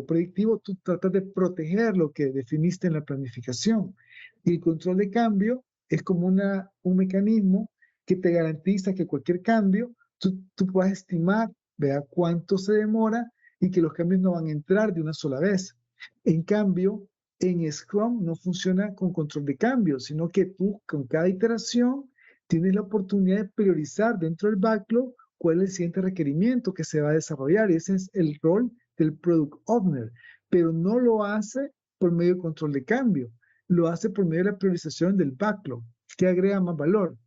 predictivo, tú tratas de proteger lo que definiste en la planificación. Y el control de cambio es como un mecanismo que te garantiza que cualquier cambio, tú puedas estimar, vea cuánto se demora y que los cambios no van a entrar de una sola vez. En cambio, en Scrum no funciona con control de cambio, sino que tú con cada iteración tienes la oportunidad de priorizar dentro del backlog cuál es el siguiente requerimiento que se va a desarrollar. Ese es el rol del Product Owner, pero no lo hace por medio de control de cambio, lo hace por medio de la priorización del backlog, que agrega más valor.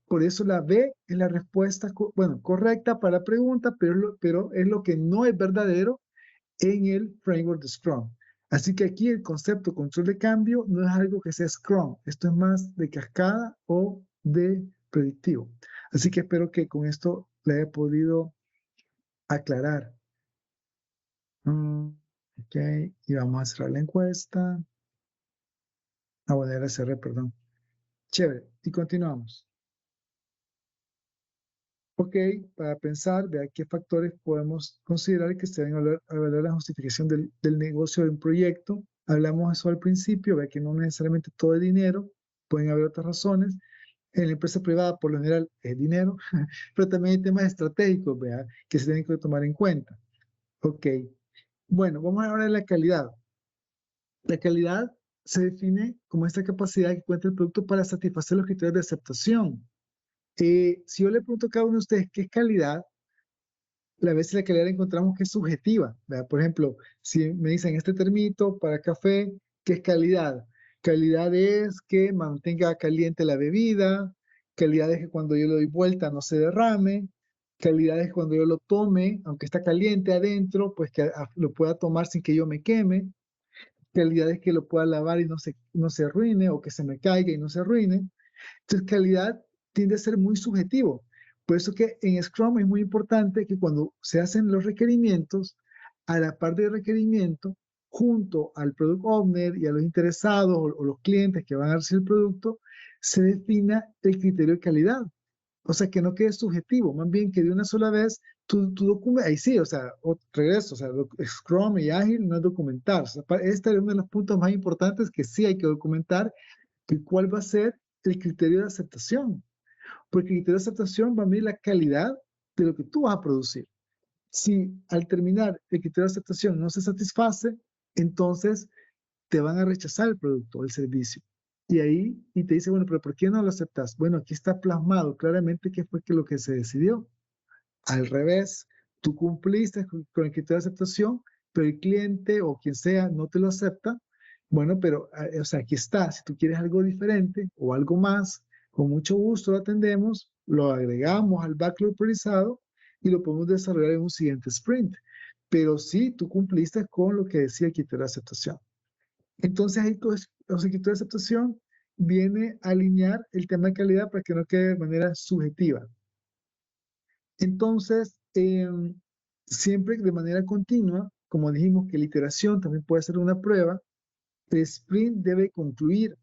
Por eso la B es la respuesta, bueno, correcta para la pregunta, pero es lo que no es verdadero en el framework de Scrum. Así que aquí el concepto control de cambio no es algo que sea Scrum, esto es más de cascada o de predictivo. Así que espero que con esto le haya podido aclarar. Ok, y vamos a cerrar la encuesta. Bueno, ya la cerré, perdón. Chévere, y continuamos. Ok, para pensar, vea qué factores podemos considerar que se deben evaluar la justificación del negocio de un proyecto. Hablamos eso al principio, vea que no necesariamente todo es dinero, pueden haber otras razones. En la empresa privada, por lo general, es dinero, pero también hay temas estratégicos, vea, que se tienen que tomar en cuenta. Ok, bueno, vamos a hablar de la calidad. La calidad se define como esta capacidad que cuenta el producto para satisfacer los criterios de aceptación. Si yo le pregunto a cada uno de ustedes qué es calidad, a veces la calidad la encontramos que es subjetiva, ¿verdad? Por ejemplo, si me dicen este termito para café, ¿qué es calidad? Calidad es que mantenga caliente la bebida, calidad es que cuando yo le doy vuelta no se derrame, calidad es que cuando yo lo tome, aunque está caliente adentro, pues que lo pueda tomar sin que yo me queme, calidad es que lo pueda lavar y no se arruine, o que se me caiga y no se arruine. Entonces, calidad tiende a ser muy subjetivo. Por eso que en Scrum es muy importante que cuando se hacen los requerimientos, a la parte de requerimiento, junto al Product Owner y a los interesados o los clientes que van a recibir el producto, se defina el criterio de calidad. O sea, que no quede subjetivo, más bien que de una sola vez tu documento, ahí sí, o sea, regreso, o sea, Scrum y Ágil no es documentar. O sea, este es uno de los puntos más importantes que sí hay que documentar, que cuál va a ser el criterio de aceptación. Porque el criterio de aceptación va a medir la calidad de lo que tú vas a producir. Si al terminar el criterio de aceptación no se satisface, entonces te van a rechazar el producto o el servicio. Y ahí, y te dice, bueno, pero ¿por qué no lo aceptas? Bueno, aquí está plasmado claramente qué fue lo que se decidió. Al revés, tú cumpliste con el criterio de aceptación, pero el cliente o quien sea no te lo acepta. Bueno, pero, o sea, aquí está. Si tú quieres algo diferente o algo más, con mucho gusto lo atendemos, lo agregamos al backlog priorizado y lo podemos desarrollar en un siguiente sprint. Pero sí, tú cumpliste con lo que decía el criterio de aceptación. Entonces, ahí todo el criterio de aceptación viene a alinear el tema de calidad para que no quede de manera subjetiva. Entonces, siempre de manera continua, como dijimos que la iteración también puede ser una prueba, el sprint debe concluir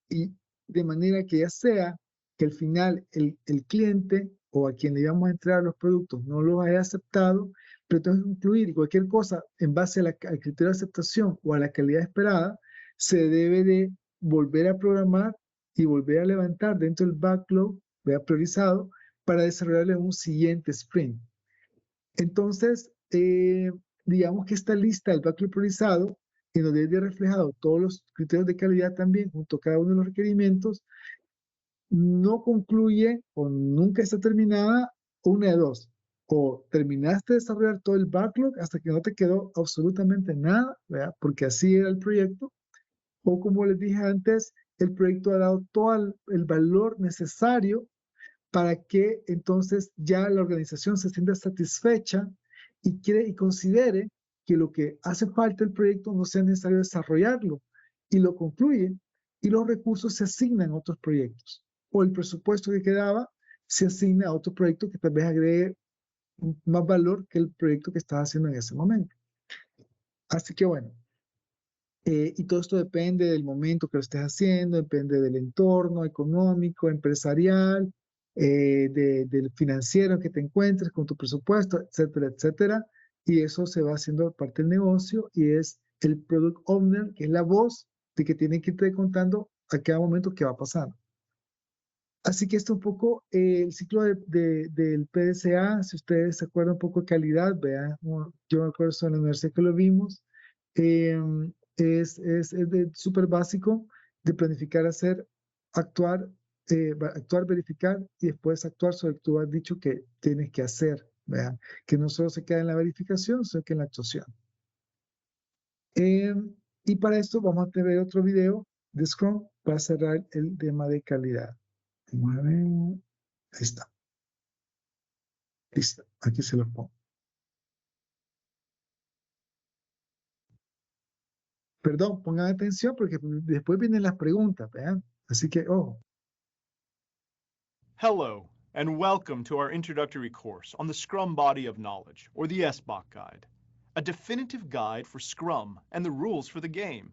y de manera que ya sea que al final el cliente o a quien le íbamos a entregar los productos no los haya aceptado, pero tengo que concluir cualquier cosa en base al criterio de aceptación o a la calidad esperada, se debe de volver a programar y volver a levantar dentro del backlog, vea, priorizado, para desarrollarle un siguiente sprint. Entonces, digamos que esta lista del backlog priorizado, que nos debe reflejado todos los criterios de calidad también, junto a cada uno de los requerimientos, no concluye o nunca está terminada una de dos. O terminaste de desarrollar todo el backlog hasta que no te quedó absolutamente nada, ¿verdad? Porque así era el proyecto. O como les dije antes, el proyecto ha dado todo el valor necesario para que entonces ya la organización se sienta satisfecha y considere que lo que hace falta el proyecto no sea necesario desarrollarlo y lo concluye y los recursos se asignan a otros proyectos o el presupuesto que quedaba se asigna a otro proyecto que tal vez agregue más valor que el proyecto que estás haciendo en ese momento. Así que bueno, y todo esto depende del momento que lo estés haciendo, depende del entorno económico, empresarial, del financiero que te encuentres con tu presupuesto, etcétera, etcétera. Y eso se va haciendo parte del negocio y es el product owner, que es la voz de que tiene que irte contando a cada momento qué va pasando. Así que esto es un poco el ciclo del PDCA. Si ustedes se acuerdan un poco de calidad, vean, yo me acuerdo en la universidad que lo vimos. Es súper básico de planificar, hacer, actuar, actuar, verificar y después actuar sobre lo que tú has dicho que tienes que hacer. Vean, que no solo se queda en la verificación, sino que en la actuación. Y para esto vamos a ver otro video de Scrum para cerrar el tema de calidad. Vamos a ver. Ahí está. Listo. Aquí se lo pongo. Perdón, pongan atención porque después vienen las preguntas, ¿vean? Así que, oh. Hello, and welcome to our introductory course on the Scrum Body of Knowledge, or the SBOC Guide, a definitive guide for Scrum and the rules for the game.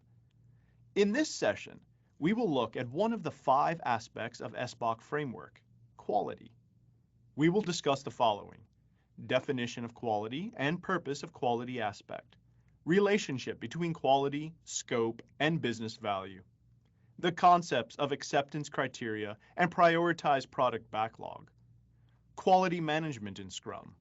In this session, we will look at one of the 5 aspects of SBOC framework, quality. We will discuss the following: definition of quality and purpose of quality aspect, relationship between quality, scope, and business value, the concepts of acceptance criteria and prioritized product backlog, quality management in Scrum,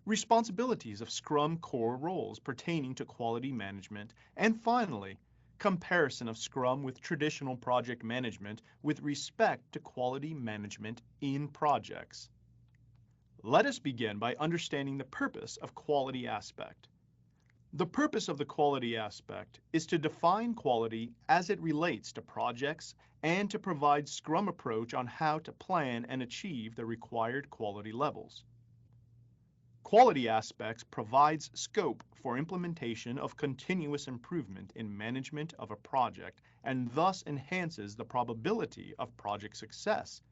responsibilities of Scrum core roles pertaining to quality management, and finally, comparison of Scrum with traditional project management with respect to quality management in projects. Let us begin by understanding the purpose of quality aspect. The purpose of the quality aspect is to define quality as it relates to projects and to provide Scrum approach on how to plan and achieve the required quality levels. Quality aspects provides scope for implementation of continuous improvement in management of a project and thus enhances the probability of project success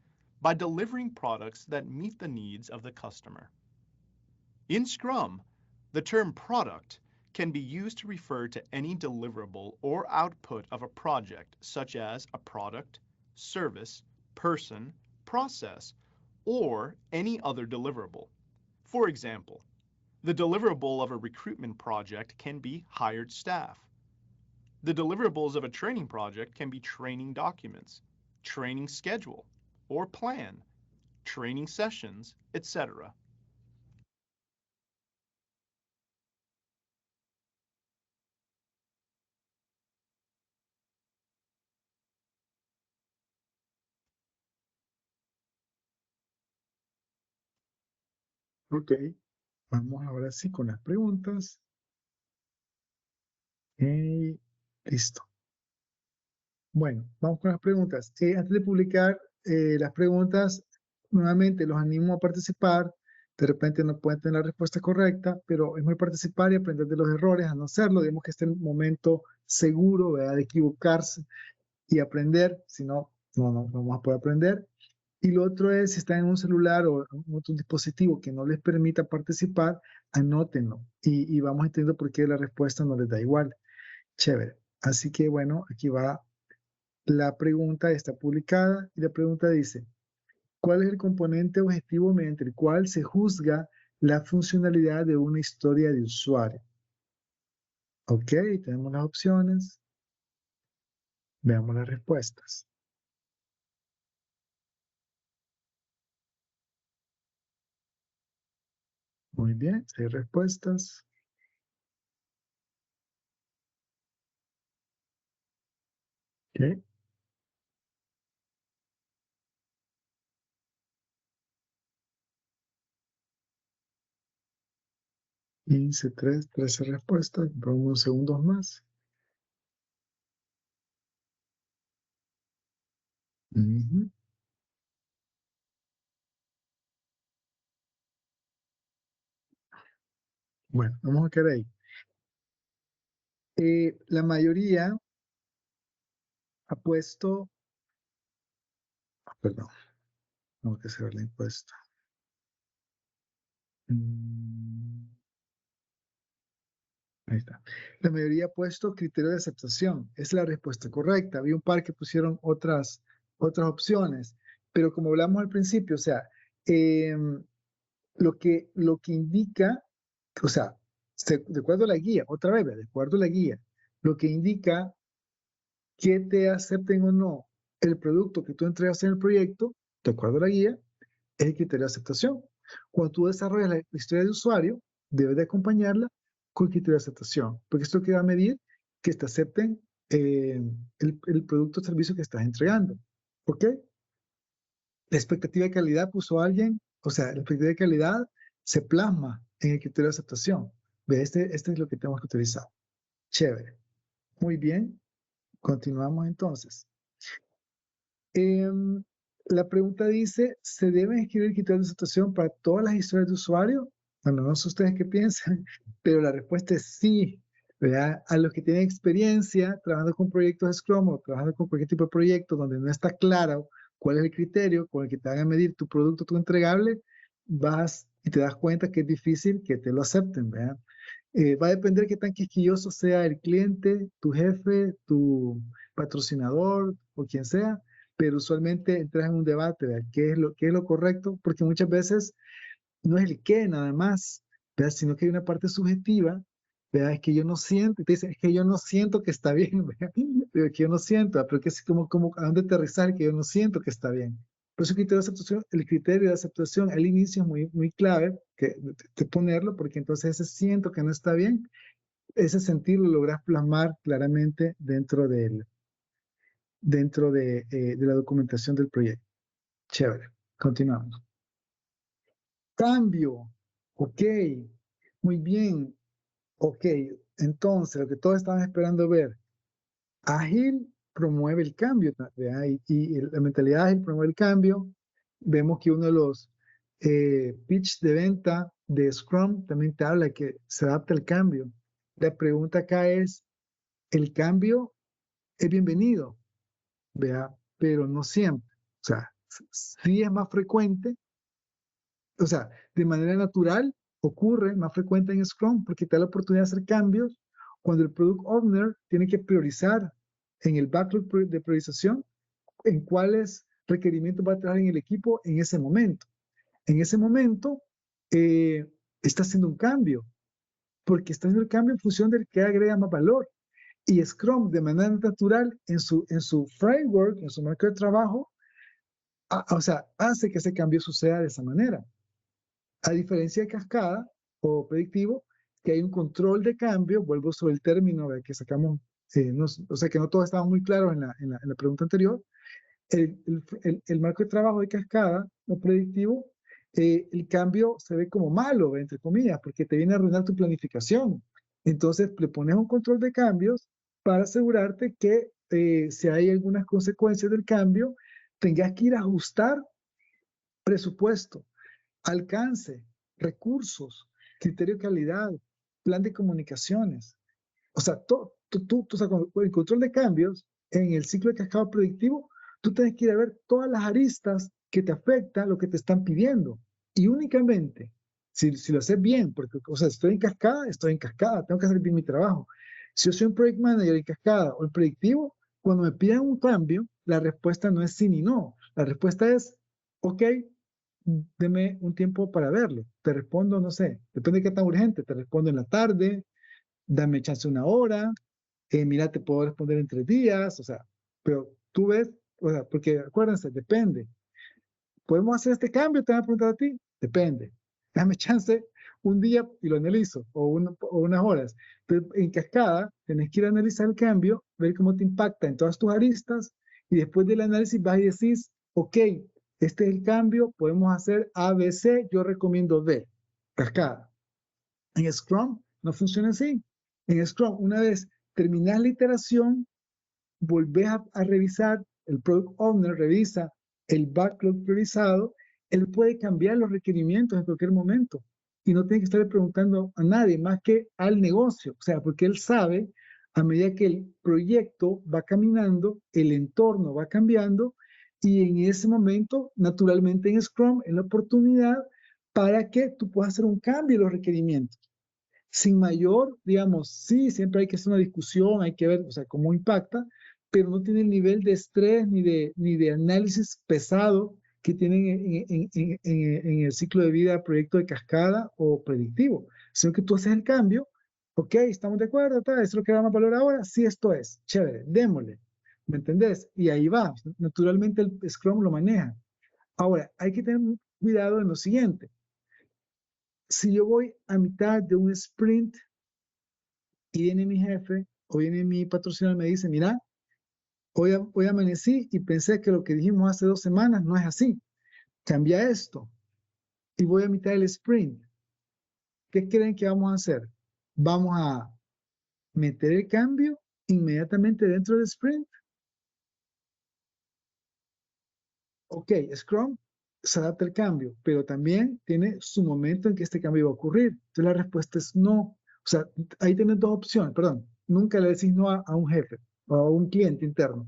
by delivering products that meet the needs of the customer. In Scrum, the term product can be used to refer to any deliverable or output of a project, such as a product, service, person, process, or any other deliverable. For example, the deliverable of a recruitment project can be hired staff. The deliverables of a training project can be training documents, training schedule or plan, training sessions, etc. Ok. Vamos ahora sí con las preguntas. Listo. Bueno, vamos con las preguntas. Antes de publicar las preguntas, nuevamente los animo a participar. De repente no pueden tener la respuesta correcta, pero es mejor participar y aprender de los errores, a no hacerlo. Digamos que este es el momento seguro, ¿verdad?, de equivocarse y aprender. Si no, no vamos a poder aprender. Y lo otro es, si están en un celular o en otro dispositivo que no les permita participar, anótenlo y vamos entendiendo por qué la respuesta no les da igual. Chévere. Así que bueno, aquí va la pregunta, está publicada y la pregunta dice, ¿cuál es el componente objetivo mediante el cual se juzga la funcionalidad de una historia de usuario? Ok, tenemos las opciones. Veamos las respuestas. Muy bien, 6 respuestas. Ok. 15, 3, 13 respuestas. Por unos segundos más. Ujú. Bueno, vamos a quedar ahí. La mayoría ha puesto, perdón, tengo que cerrar la encuesta. Ahí está. La mayoría ha puesto criterio de aceptación. Es la respuesta correcta. Había un par que pusieron otras opciones, pero como hablamos al principio, o sea, lo que indica, o sea, de acuerdo a la guía, otra vez, de acuerdo a la guía, lo que indica que te acepten o no el producto que tú entregas en el proyecto, de acuerdo a la guía, es el criterio de aceptación. Cuando tú desarrollas la historia de usuario, debes de acompañarla con el criterio de aceptación, porque esto que va a medir que te acepten el producto o servicio que estás entregando. ¿Ok? La expectativa de calidad puso alguien, o sea, la expectativa de calidad se plasma en el criterio de aceptación. Ve, este es lo que tenemos que utilizar. Chévere. Muy bien. Continuamos entonces. La pregunta dice, ¿se deben escribir criterios de aceptación para todas las historias de usuario? Bueno, no sé ustedes qué piensan, pero la respuesta es sí, ¿verdad? A los que tienen experiencia trabajando con proyectos de Scrum o trabajando con cualquier tipo de proyecto donde no está claro cuál es el criterio con el que te van a medir tu producto, tu entregable, vas y te das cuenta que es difícil que te lo acepten, ¿verdad? Va a depender de qué tan quisquilloso sea el cliente, tu jefe, tu patrocinador o quien sea, pero usualmente entras en un debate, ¿verdad? ¿Qué es lo correcto? Porque muchas veces no es el qué nada más, ¿verdad? Sino que hay una parte subjetiva, ¿verdad? Es que yo no siento, te dicen, es que yo no siento que está bien, ¿verdad? Pero que yo no siento, pero que es como a dónde aterrizar que yo no siento que está bien. Por eso el criterio de aceptación al inicio es muy clave de ponerlo, porque entonces ese siento que no está bien, ese sentir lo logras plasmar claramente dentro de la documentación del proyecto. Chévere. Continuamos. Cambio. Ok. Muy bien. Ok. Entonces, lo que todos estaban esperando ver. Ágil promueve el cambio, ¿verdad? Y la mentalidad ágil promueve el cambio. Vemos que uno de los pitch de venta de Scrum también te habla que se adapta al cambio. La pregunta acá es, ¿el cambio es bienvenido? ¿Verdad? Pero no siempre. O sea, sí es más frecuente, o sea, de manera natural ocurre más frecuente en Scrum porque te da la oportunidad de hacer cambios cuando el Product Owner tiene que priorizar en el backlog de priorización en cuáles requerimientos va a traer en el equipo en ese momento. En ese momento está haciendo un cambio porque está haciendo el cambio en función del que agrega más valor. Y Scrum, de manera natural, en su framework, en su marco de trabajo, o sea, hace que ese cambio suceda de esa manera. A diferencia de cascada o predictivo, que hay un control de cambio, vuelvo sobre el término que sacamos, o sea que no todos estaban muy claros en la pregunta anterior, el marco de trabajo de cascada o predictivo, el cambio se ve como malo, entre comillas, porque te viene a arruinar tu planificación. Entonces le pones un control de cambios para asegurarte que si hay algunas consecuencias del cambio, tengas que ir a ajustar presupuesto, alcance, recursos, criterio de calidad, plan de comunicaciones. O sea, o sea, con el control de cambios en el ciclo de cascada predictivo, tú tienes que ir a ver todas las aristas que te afectan lo que te están pidiendo. Y únicamente, si lo haces bien, porque, o sea, estoy en cascada, tengo que hacer bien mi trabajo. Si yo soy un project manager en cascada o en predictivo, cuando me pidan un cambio, la respuesta no es sí ni no. La respuesta es, ok, deme un tiempo para verlo. Te respondo, no sé, depende de qué tan urgente, te respondo en la tarde, dame chance una hora, mira, te puedo responder en 3 días, o sea, pero tú ves, o sea, porque acuérdense, depende. ¿Podemos hacer este cambio? Te van a preguntar a ti. Depende. Dame chance un día y lo analizo, o unas horas. Pero en cascada, tenés que ir a analizar el cambio, ver cómo te impacta en todas tus aristas, y después del análisis vas y decís, ok, este es el cambio, podemos hacer A, B, C, yo recomiendo D. Cascada. En Scrum no funciona así. En Scrum, una vez terminás la iteración, volvés a revisar, el Product Owner revisa el backlog priorizado, él puede cambiar los requerimientos en cualquier momento y no tiene que estarle preguntando a nadie más que al negocio. O sea, porque él sabe, a medida que el proyecto va caminando, el entorno va cambiando y en ese momento, naturalmente en Scrum, es la oportunidad para que tú puedas hacer un cambio en los requerimientos. Sin mayor, digamos, sí, siempre hay que hacer una discusión, hay que ver, o sea, cómo impacta, pero no tiene el nivel de estrés ni de análisis pesado que tienen en el ciclo de vida proyecto de cascada o predictivo. Sino que tú haces el cambio, ok, estamos de acuerdo, ¿eso es lo que damos valor ahora? Sí, esto es, chévere, démosle, ¿me entendés? Y ahí va, naturalmente el Scrum lo maneja. Ahora, hay que tener cuidado en lo siguiente. Si yo voy a mitad de un sprint y viene mi jefe o viene mi patrocinador y me dice, mira, hoy amanecí y pensé que lo que dijimos hace 2 semanas no es así. Cambia esto. Y voy a mitad del sprint. ¿Qué creen que vamos a hacer? Vamos a meter el cambio inmediatamente dentro del sprint. Ok, Scrum se adapta al cambio, pero también tiene su momento en que este cambio va a ocurrir. Entonces la respuesta es no. O sea, ahí tienes 2 opciones, perdón. Nunca le decís no a un jefe o a un cliente interno.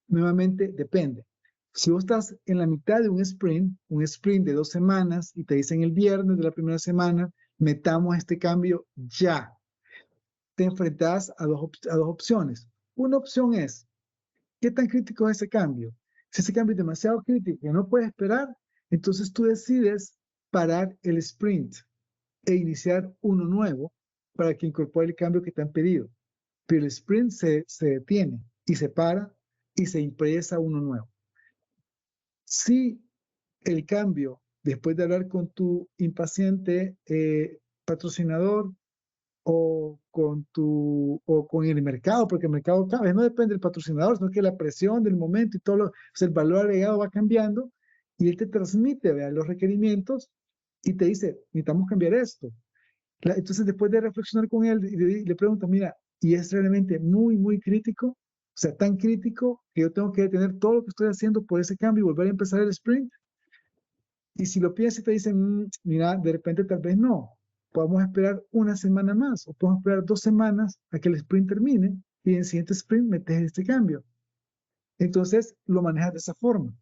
Nuevamente, depende. Si vos estás en la mitad de un sprint de 2 semanas, y te dicen el viernes de la primera semana, metamos este cambio ya. Te enfrentas a dos opciones. Una opción es, ¿qué tan crítico es ese cambio? Si ese cambio es demasiado crítico y no puedes esperar, entonces tú decides parar el sprint e iniciar uno nuevo para que incorpore el cambio que te han pedido. Pero el sprint se detiene y se para y se impresa uno nuevo. Si el cambio, después de hablar con tu impaciente patrocinador o con el mercado, porque el mercado cada vez no depende del patrocinador, sino que la presión del momento y todo o sea, el valor agregado va cambiando y él te transmite, vea, los requerimientos y te dice, necesitamos cambiar esto. Entonces, después de reflexionar con él, le pregunto, mira, ¿y es realmente muy, muy crítico? O sea, tan crítico que yo tengo que detener todo lo que estoy haciendo por ese cambio y volver a empezar el sprint. Y si lo piensas y te dicen, mira, de repente tal vez no, podemos esperar una semana más o podemos esperar 2 semanas a que el sprint termine y en el siguiente sprint metes este cambio. Entonces, lo manejas de esa forma.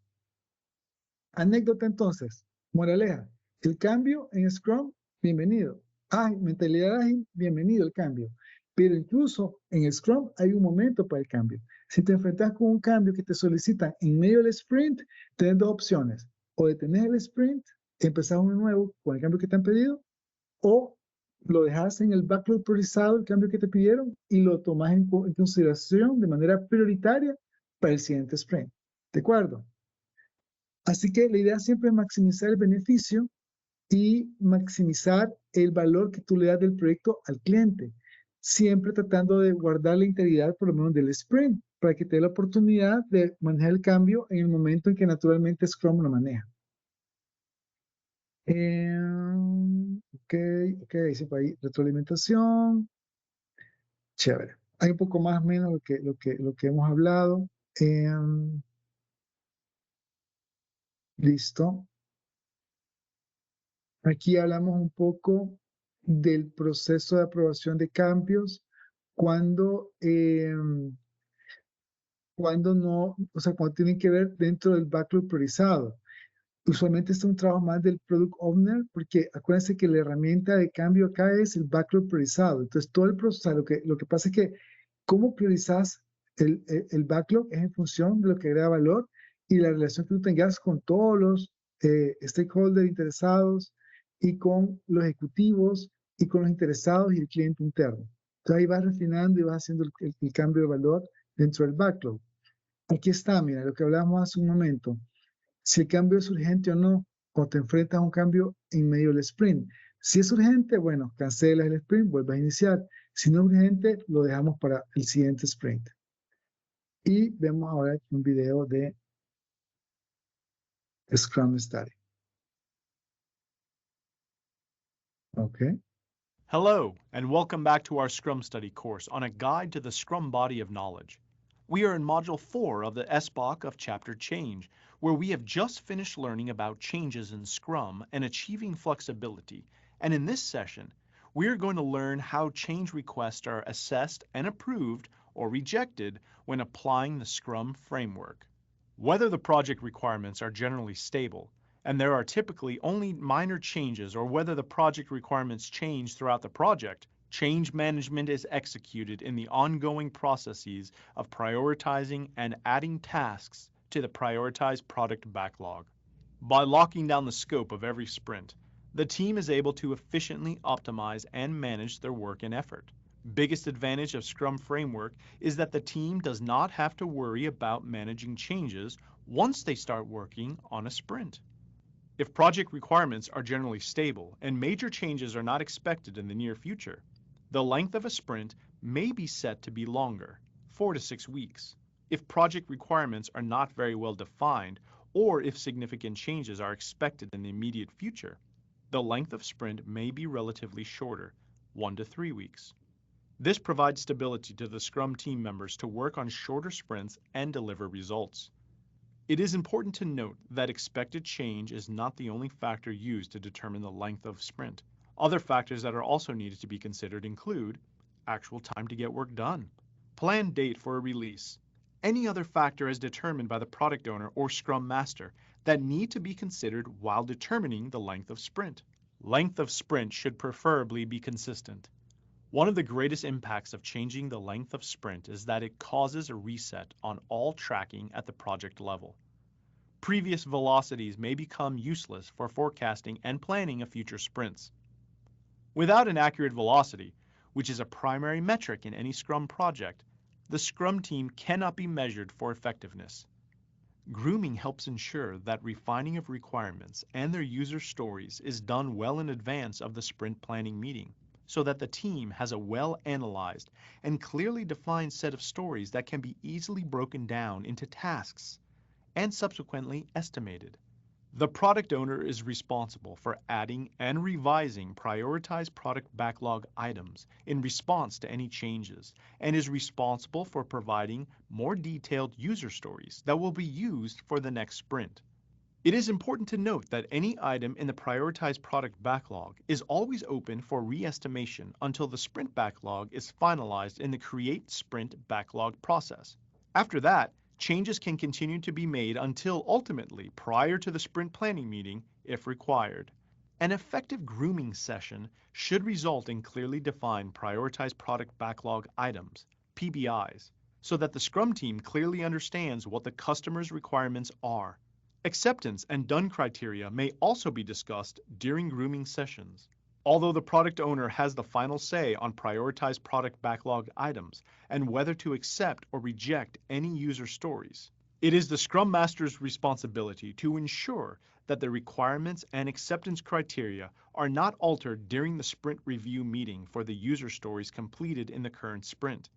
Anécdota entonces, moraleja, el cambio en Scrum, bienvenido. Mentalidad ágil, bienvenido el cambio. Pero incluso en Scrum hay un momento para el cambio. Si te enfrentas con un cambio que te solicitan en medio del sprint, tienes 2 opciones. O detener el sprint, empezar uno nuevo con el cambio que te han pedido, o lo dejas en el backlog priorizado, el cambio que te pidieron, y lo tomas en consideración de manera prioritaria para el siguiente sprint. ¿De acuerdo? Así que la idea siempre es maximizar el beneficio y maximizar el valor que tú le das del proyecto al cliente, siempre tratando de guardar la integridad por lo menos del sprint, para que te dé la oportunidad de manejar el cambio en el momento en que naturalmente Scrum lo maneja. Ok, dice por ahí retroalimentación. Chévere. Hay un poco más o menos lo que hemos hablado. Listo. Aquí hablamos un poco del proceso de aprobación de cambios cuando no, o sea, cuando tienen que ver dentro del backlog priorizado. Usualmente este es un trabajo más del Product Owner, porque acuérdense que la herramienta de cambio acá es el backlog priorizado. Entonces, todo el proceso, o sea, lo que pasa es que cómo priorizas el backlog es en función de lo que agrega valor y la relación que tú tengas con todos los stakeholders interesados y con los ejecutivos y con los interesados y el cliente interno. Entonces, ahí vas refinando y vas haciendo el cambio de valor dentro del backlog. Aquí está, mira, lo que hablábamos hace un momento. Si el cambio es urgente o no, o te enfrentas a un cambio en medio del sprint. Si es urgente, bueno, cancelas el sprint, vuelves a iniciar. Si no es urgente, lo dejamos para el siguiente sprint. Y vemos ahora un video de Scrum Study. Okay. Hello, and welcome back to our Scrum Study course on a guide to the Scrum body of knowledge. We are in Module 4 of the SBOC of Chapter Change, where we have just finished learning about changes in Scrum and achieving flexibility. And in this session, we are going to learn how change requests are assessed and approved or rejected when applying the Scrum framework. Whether the project requirements are generally stable, and there are typically only minor changes, or whether the project requirements change throughout the project, change management is executed in the ongoing processes of prioritizing and adding tasks to the prioritized product backlog. By locking down the scope of every sprint, the team is able to efficiently optimize and manage their work and effort. Biggest advantage of Scrum Framework is that the team does not have to worry about managing changes once they start working on a sprint. If project requirements are generally stable and major changes are not expected in the near future, the length of a sprint may be set to be longer, 4 to 6 weeks. If project requirements are not very well defined, or if significant changes are expected in the immediate future, the length of sprint may be relatively shorter, 1 to 3 weeks. This provides stability to the Scrum team members to work on shorter sprints and deliver results. It is important to note that expected change is not the only factor used to determine the length of sprint. Other factors that are also needed to be considered include actual time to get work done, planned date for a release, any other factor as determined by the product owner or Scrum Master that need to be considered while determining the length of sprint. Length of sprint should preferably be consistent. One of the greatest impacts of changing the length of sprint is that it causes a reset on all tracking at the project level. Previous velocities may become useless for forecasting and planning of future sprints. Without an accurate velocity, which is a primary metric in any Scrum project, the Scrum team cannot be measured for effectiveness. Grooming helps ensure that refining of requirements and their user stories is done well in advance of the sprint planning meeting, so that the team has a well-analyzed and clearly defined set of stories that can be easily broken down into tasks and subsequently estimated. The product owner is responsible for adding and revising prioritized product backlog items in response to any changes, and is responsible for providing more detailed user stories that will be used for the next sprint. It is important to note that any item in the prioritized product backlog is always open for re-estimation until the sprint backlog is finalized in the Create Sprint Backlog process. After that, changes can continue to be made until ultimately prior to the sprint planning meeting if required. An effective grooming session should result in clearly defined prioritized product backlog items, PBIs, so that the Scrum team clearly understands what the customer's requirements are. Acceptance and done criteria may also be discussed during grooming sessions. Although the product owner has the final say on prioritized product backlog items and whether to accept or reject any user stories, it is the Scrum Master's responsibility to ensure that the requirements and acceptance criteria are not altered during the sprint review meeting for the user stories completed in the current sprint.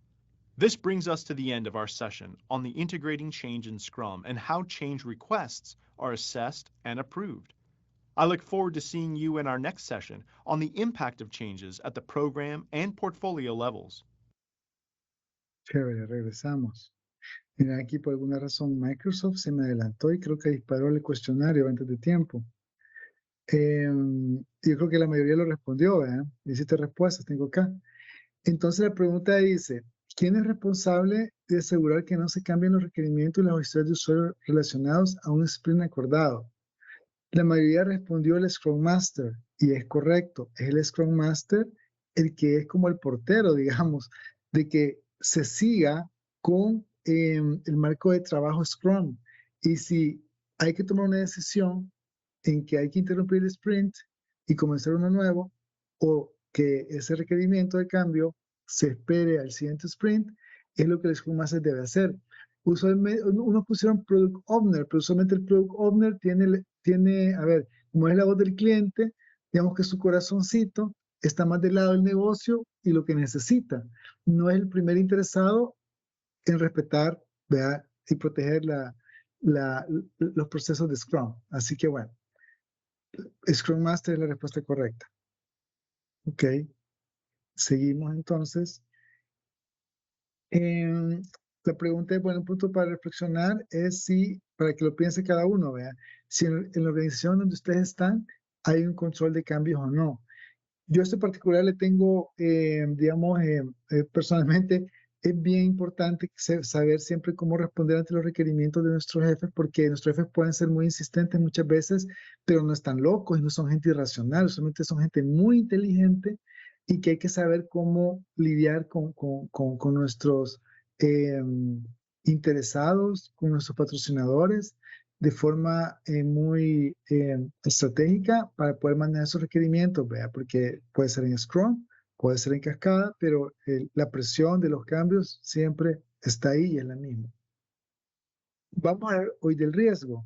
This brings us to the end of our session on the integrating change in Scrum and how change requests are assessed and approved. I look forward to seeing you in our next session on the impact of changes at the program and portfolio levels. Chévere, regresamos. Mira, aquí por alguna razón Microsoft se me adelantó y creo que disparó el cuestionario antes de tiempo. Yo creo que la mayoría lo respondió, ¿verdad? 17 respuestas tengo acá. Entonces la pregunta dice, ¿quién es responsable de asegurar que no se cambien los requerimientos y las historias de usuario relacionados a un sprint acordado? La mayoría respondió el Scrum Master, y es correcto, es el Scrum Master el que es como el portero, digamos, de que se siga con el marco de trabajo Scrum. Y si hay que tomar una decisión en que hay que interrumpir el sprint y comenzar uno nuevo, o que ese requerimiento de cambio se espere al siguiente sprint, es lo que el Scrum Master debe hacer. Usualmente, unos pusieron Product Owner, pero usualmente el Product Owner tiene, a ver, como es la voz del cliente, Digamos que su corazoncito está más del lado del negocio y lo que necesita. No es el primer interesado en respetar, ¿verdad? Y proteger los procesos de Scrum. Así que bueno, Scrum Master es la respuesta correcta. Ok, seguimos entonces. La pregunta es, bueno, un punto para reflexionar es si, para que lo piense cada uno, vea, si en la organización donde ustedes están hay un control de cambios o no. Yo a este particular le tengo, digamos, personalmente, es bien importante saber siempre cómo responder ante los requerimientos de nuestros jefes, porque nuestros jefes pueden ser muy insistentes muchas veces, pero no están locos y no son gente irracional, solamente son gente muy inteligente y que hay que saber cómo lidiar con nuestros eh, interesados, con nuestros patrocinadores, de forma muy estratégica para poder manejar esos requerimientos, ¿vea? Porque puede ser en Scrum, puede ser en cascada, pero la presión de los cambios siempre está ahí y es la misma. Vamos a ver hoy del riesgo.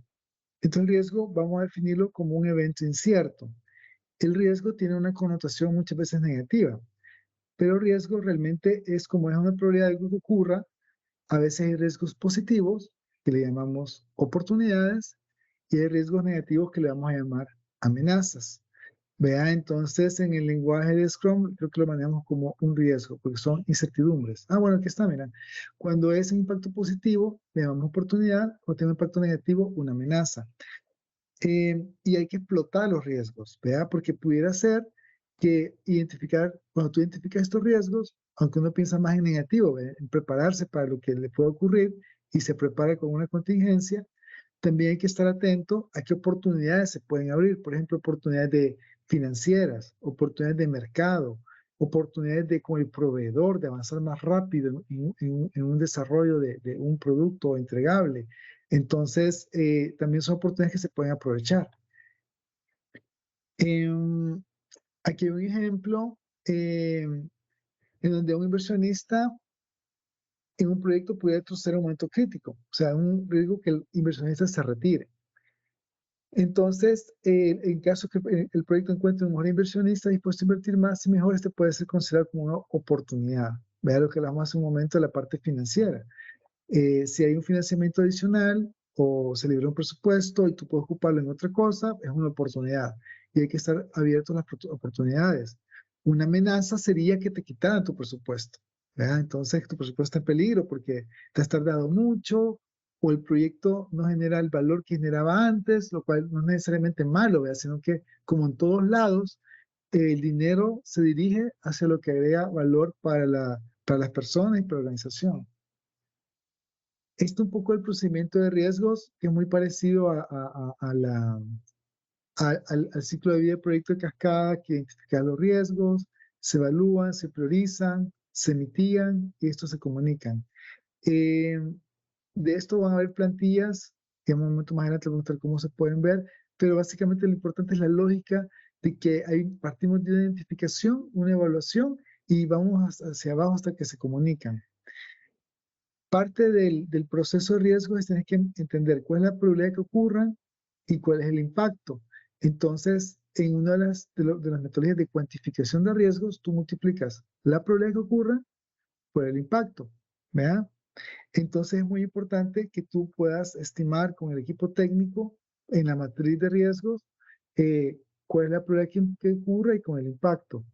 Entonces el riesgo vamos a definirlo como un evento incierto. El riesgo tiene una connotación muchas veces negativa, pero el riesgo realmente es como es una probabilidad de algo que ocurra. A veces hay riesgos positivos, que le llamamos oportunidades, y hay riesgos negativos que le vamos a llamar amenazas. Vea, entonces en el lenguaje de Scrum creo que lo manejamos como un riesgo, porque son incertidumbres. Ah, bueno, aquí está, mira. Cuando es un impacto positivo, le llamamos oportunidad, cuando tiene un impacto negativo, una amenaza. Y hay que explotar los riesgos, ¿vea? Porque pudiera ser que cuando tú identificas estos riesgos, aunque uno piensa más en negativo, ¿ve? En prepararse para lo que le puede ocurrir y se prepara con una contingencia, también hay que estar atento a qué oportunidades se pueden abrir, por ejemplo, oportunidades financieras, oportunidades de mercado, oportunidades con el proveedor de avanzar más rápido en un desarrollo de un producto entregable. Entonces, también son oportunidades que se pueden aprovechar. Aquí hay un ejemplo en donde un inversionista en un proyecto puede ser un momento crítico, o sea, un riesgo que el inversionista se retire. Entonces, en caso que el proyecto encuentre un mejor inversionista dispuesto a invertir más y mejor, este puede ser considerado como una oportunidad. Vea lo que hablamos hace un momento de la parte financiera. Si hay un financiamiento adicional o se libera un presupuesto y tú puedes ocuparlo en otra cosa, es una oportunidad. Y hay que estar abierto a las oportunidades. Una amenaza sería que te quitaran tu presupuesto. ¿Verdad? Entonces tu presupuesto está en peligro porque te has tardado mucho o el proyecto no genera el valor que generaba antes, lo cual no es necesariamente malo, ¿verdad? Sino que como en todos lados, el dinero se dirige hacia lo que agrega valor para las personas y para la organización. Esto un poco el procedimiento de riesgos, que es muy parecido al ciclo de vida del proyecto de cascada, que identifica los riesgos, se evalúan, se priorizan, se mitigan y estos se comunican. De esto van a haber plantillas, que en un momento más adelante vamos a mostrar cómo se pueden ver, pero básicamente lo importante es la lógica de que partimos de una identificación, una evaluación y vamos hacia abajo hasta que se comunican. Parte del proceso de riesgo es tener que entender cuál es la probabilidad que ocurran y cuál es el impacto. Entonces, en una de las metodologías de cuantificación de riesgos, tú multiplicas la probabilidad que ocurra por el impacto. ¿Verdad? Entonces, es muy importante que tú puedas estimar con el equipo técnico en la matriz de riesgos cuál es la probabilidad que ocurra y con el impacto.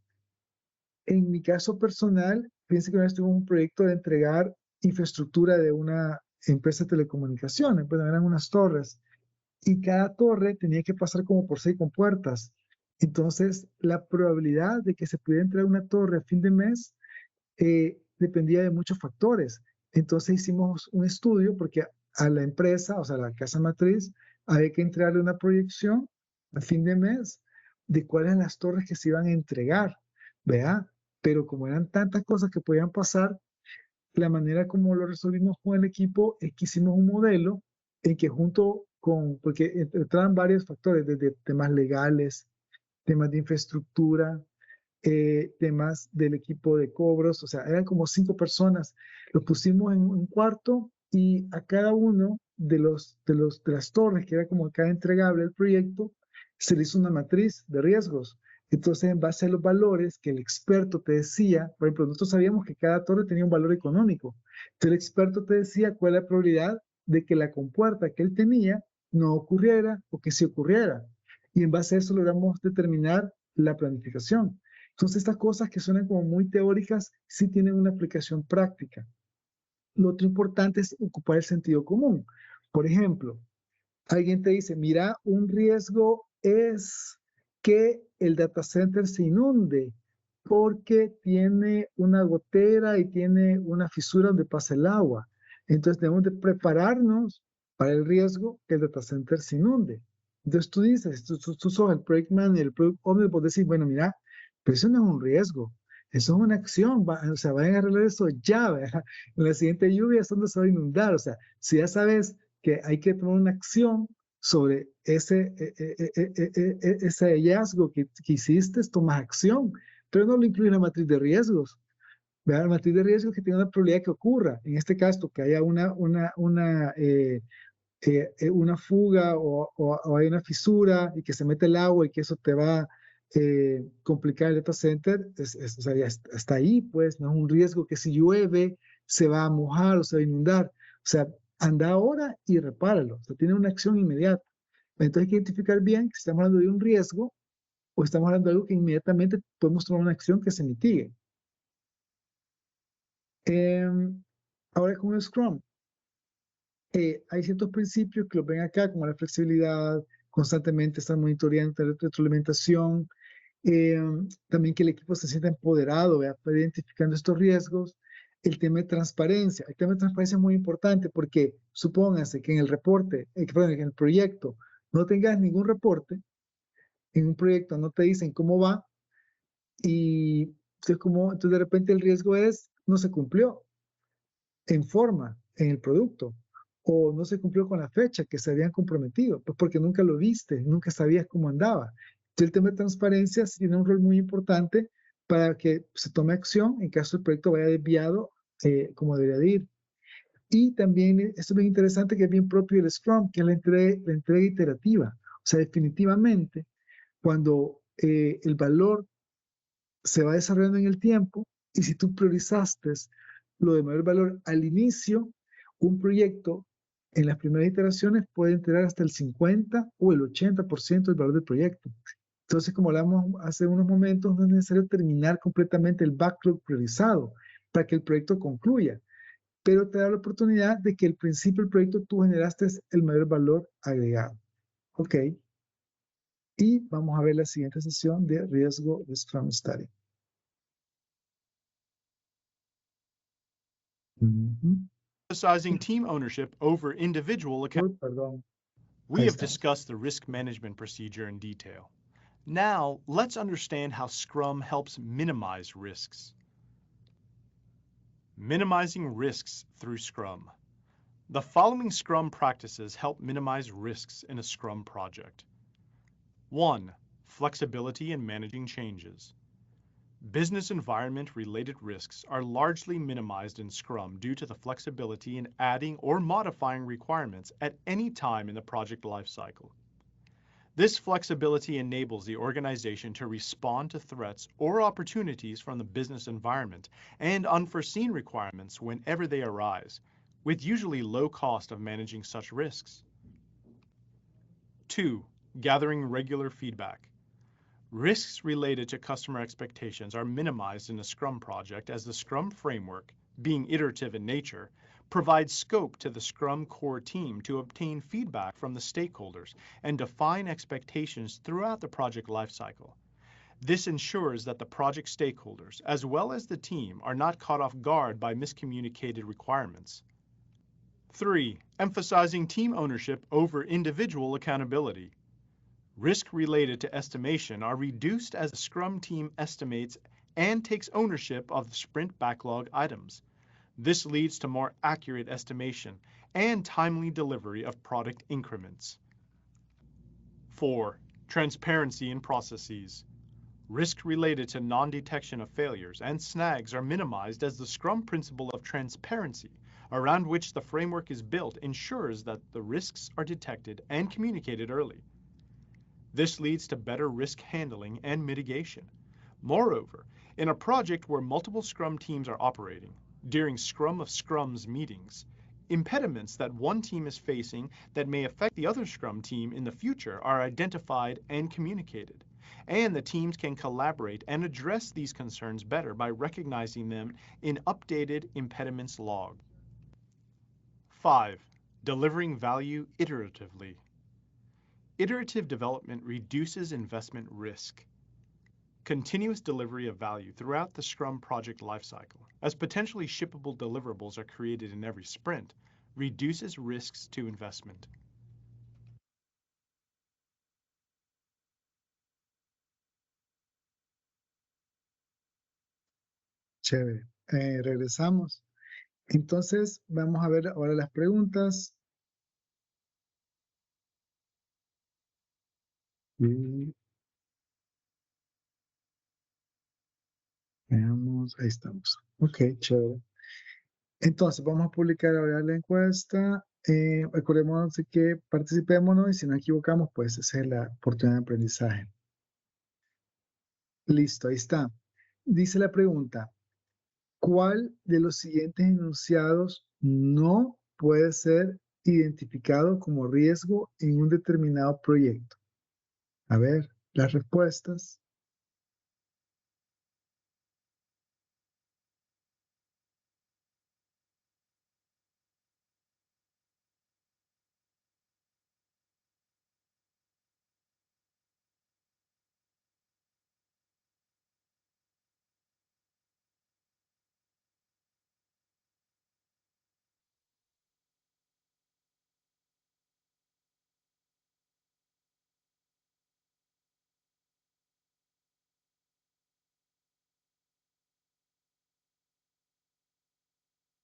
En mi caso personal, pienso que una vez tuve un proyecto de entregar infraestructura de una empresa de telecomunicaciones, pues eran unas torres, y cada torre tenía que pasar como por 6 compuertas. Entonces, la probabilidad de que se pudiera entregar una torre a fin de mes dependía de muchos factores. Entonces hicimos un estudio porque a la empresa, o sea, a la casa matriz, había que entregarle una proyección a fin de mes de cuáles eran las torres que se iban a entregar, ¿vea? Pero como eran tantas cosas que podían pasar, la manera como lo resolvimos con el equipo es que hicimos un modelo en que porque entraban varios factores, desde temas legales, temas de infraestructura, temas del equipo de cobros, o sea, eran como 5 personas. Los pusimos en un cuarto y a cada uno de las torres, que era como cada entregable del proyecto, se le hizo una matriz de riesgos. Entonces, en base a los valores que el experto te decía, por ejemplo, nosotros sabíamos que cada torre tenía un valor económico. Entonces, el experto te decía cuál es la probabilidad de que la compuerta que él tenía no ocurriera o que sí ocurriera. Y en base a eso logramos determinar la planificación. Entonces, estas cosas que suenan como muy teóricas sí tienen una aplicación práctica. Lo otro importante es ocupar el sentido común. Por ejemplo, alguien te dice, mira, un riesgo es que el data center se inunde porque tiene una gotera y tiene una fisura donde pasa el agua. Entonces debemos de prepararnos para el riesgo que el data center se inunde. Entonces tú dices, tú sos el project manager, el project owner, vos decís, bueno, mira, pero eso no es un riesgo, eso es una acción, o sea, vayan a arreglar eso ya, ¿verdad? En la siguiente lluvia es donde se va a inundar, o sea, si ya sabes que hay que tomar una acción sobre ese hallazgo que hiciste, tomas acción, pero no lo incluye en la matriz de riesgos. ¿Verdad? La matriz de riesgos que tiene una probabilidad que ocurra. En este caso, que haya una fuga o hay una fisura y que se mete el agua y que eso te va a complicar el data center, o sea, ya está ahí, pues, no es un riesgo que si llueve se va a mojar o se va a inundar. O sea, anda ahora y repáralo. O sea, tiene una acción inmediata. Entonces hay que identificar bien si estamos hablando de un riesgo o estamos hablando de algo que inmediatamente podemos tomar una acción que se mitigue. Ahora con el Scrum. Hay ciertos principios que los ven acá, como la flexibilidad, constantemente estar monitoreando la retroalimentación, también que el equipo se sienta empoderado, ¿verdad? Identificando estos riesgos. El tema de transparencia. El tema de transparencia es muy importante porque supóngase que en el reporte, perdón, en el proyecto, no tengas ningún reporte, en un proyecto no te dicen cómo va y entonces de repente el riesgo es no se cumplió en forma, en el producto, o no se cumplió con la fecha que se habían comprometido, pues porque nunca lo viste, nunca sabías cómo andaba. Entonces el tema de transparencia tiene un rol muy importante para que se tome acción en caso el proyecto vaya desviado como debería de ir. Y también esto es bien interesante que es bien propio del Scrum, que es la entrega iterativa. O sea, definitivamente, cuando el valor se va desarrollando en el tiempo y si tú priorizaste lo de mayor valor al inicio, un proyecto en las primeras iteraciones puede entregar hasta el 50 o el 80% del valor del proyecto. Entonces, como hablamos hace unos momentos, no es necesario terminar completamente el backlog priorizado para que el proyecto concluya, pero te da la oportunidad de que al principio del proyecto tú generaste el mayor valor agregado. Ok. Y vamos a ver la siguiente sesión de riesgo de Scrum Study. Emphasizing team ownership over individual account. We have discussed the risk management procedure in detail. Now, let's understand how Scrum helps minimize risks. Minimizing risks through Scrum. The following Scrum practices help minimize risks in a Scrum project. 1. Flexibility in managing changes. Business environment-related risks are largely minimized in Scrum due to the flexibility in adding or modifying requirements at any time in the project lifecycle. This flexibility enables the organization to respond to threats or opportunities from the business environment and unforeseen requirements whenever they arise, with usually low cost of managing such risks. 2. Gathering regular feedback. Risks related to customer expectations are minimized in a Scrum project as the Scrum framework, being iterative in nature, provides scope to the Scrum core team to obtain feedback from the stakeholders and define expectations throughout the project lifecycle. This ensures that the project stakeholders, as well as the team, are not caught off guard by miscommunicated requirements. 3. Emphasizing team ownership over individual accountability. Risk related to estimation are reduced as the Scrum team estimates and takes ownership of the sprint backlog items. This leads to more accurate estimation and timely delivery of product increments. 4. Transparency in processes. Risk related to non-detection of failures and snags are minimized as the Scrum principle of transparency, around which the framework is built, ensures that the risks are detected and communicated early. This leads to better risk handling and mitigation. Moreover, in a project where multiple Scrum teams are operating, during Scrum of Scrums meetings, impediments that one team is facing that may affect the other Scrum team in the future are identified and communicated. And the teams can collaborate and address these concerns better by recognizing them in updated impediments log. 5. Delivering value iteratively. Iterative development reduces investment risk. Continuous delivery of value throughout the Scrum project lifecycle, as potentially shippable deliverables are created in every sprint, reduces risks to investment. Chévere. Regresamos. Entonces, vamos a ver ahora las preguntas. Veamos, ahí estamos. Ok, chévere. Entonces, vamos a publicar ahora la encuesta. Recordemos que participémonos y si nos equivocamos, pues esa es la oportunidad de aprendizaje. Listo, ahí está. Dice la pregunta, ¿cuál de los siguientes enunciados no puede ser identificado como riesgo en un determinado proyecto? A ver, las respuestas.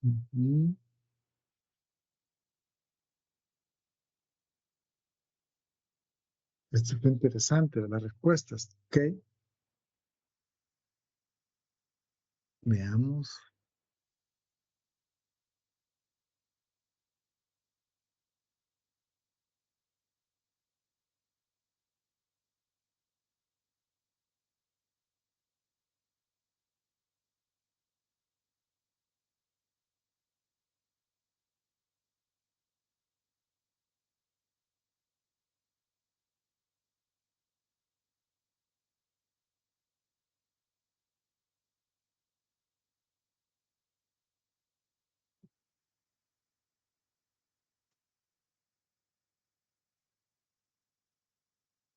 Ujú. Esto fue interesante, las respuestas. Ok, veamos.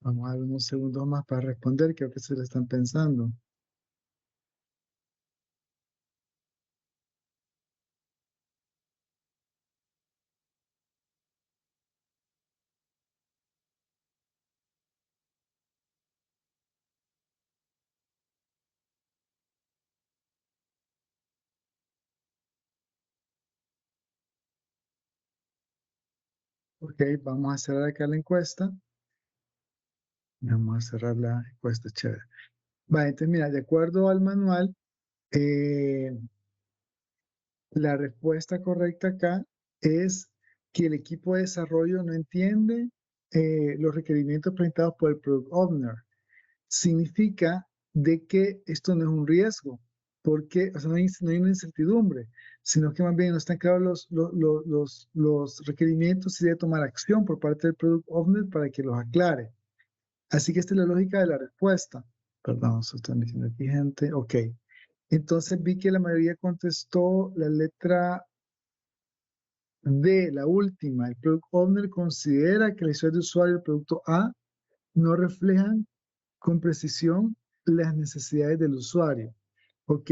Vamos a dar unos segundos más para responder, creo que se lo están pensando. Ok, vamos a cerrar acá la encuesta. Vamos a cerrar la encuesta, chévere. Vale, entonces mira, de acuerdo al manual, la respuesta correcta acá es que el equipo de desarrollo no entiende los requerimientos presentados por el Product Owner. Significa de que esto no es un riesgo, porque o sea, no hay una incertidumbre, sino que más bien no están claros los requerimientos y debe tomar acción por parte del Product Owner para que los aclare. Así que esta es la lógica de la respuesta. Perdón, se están diciendo aquí gente. Ok. Entonces vi que la mayoría contestó la letra D, la última. El Product Owner considera que la historia de usuario del producto A no reflejan con precisión las necesidades del usuario. Ok,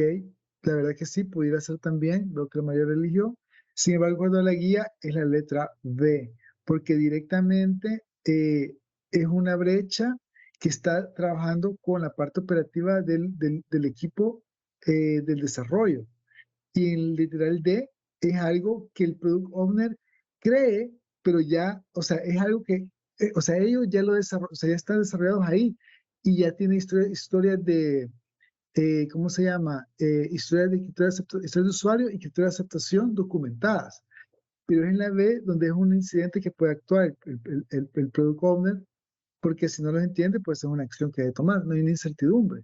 la verdad que sí, pudiera ser también lo que la mayoría eligió. Sin embargo, la guía es la letra B, porque directamente es una brecha que está trabajando con la parte operativa del equipo del desarrollo. Y el literal D es algo que el Product Owner cree, pero ya, o sea, es algo que, o sea, ellos ya lo desarrollan, o sea, ya están desarrollados ahí y ya tiene historias de, ¿cómo se llama? Historias de usuario y historias de aceptación documentadas. Pero es en la B donde es un incidente que puede actuar el Product Owner porque si no los entiende, pues es una acción que debe tomar, no hay una incertidumbre.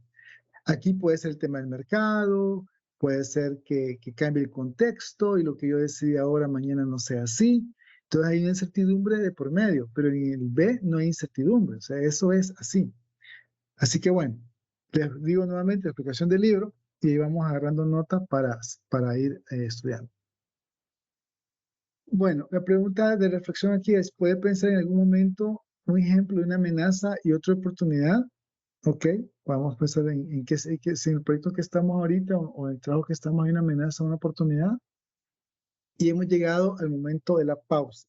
Aquí puede ser el tema del mercado, puede ser que cambie el contexto y lo que yo decidí ahora, mañana no sea así. Entonces hay una incertidumbre de por medio, pero en el B no hay incertidumbre, o sea, eso es así. Así que bueno, les digo nuevamente la explicación del libro y ahí vamos agarrando nota para ir estudiando. Bueno, la pregunta de reflexión aquí es, ¿puede pensar en algún momento un ejemplo de una amenaza y otra oportunidad? Ok, vamos a pensar en si en el proyecto que estamos ahorita o en el trabajo que estamos hay una amenaza o una oportunidad. Y hemos llegado al momento de la pausa.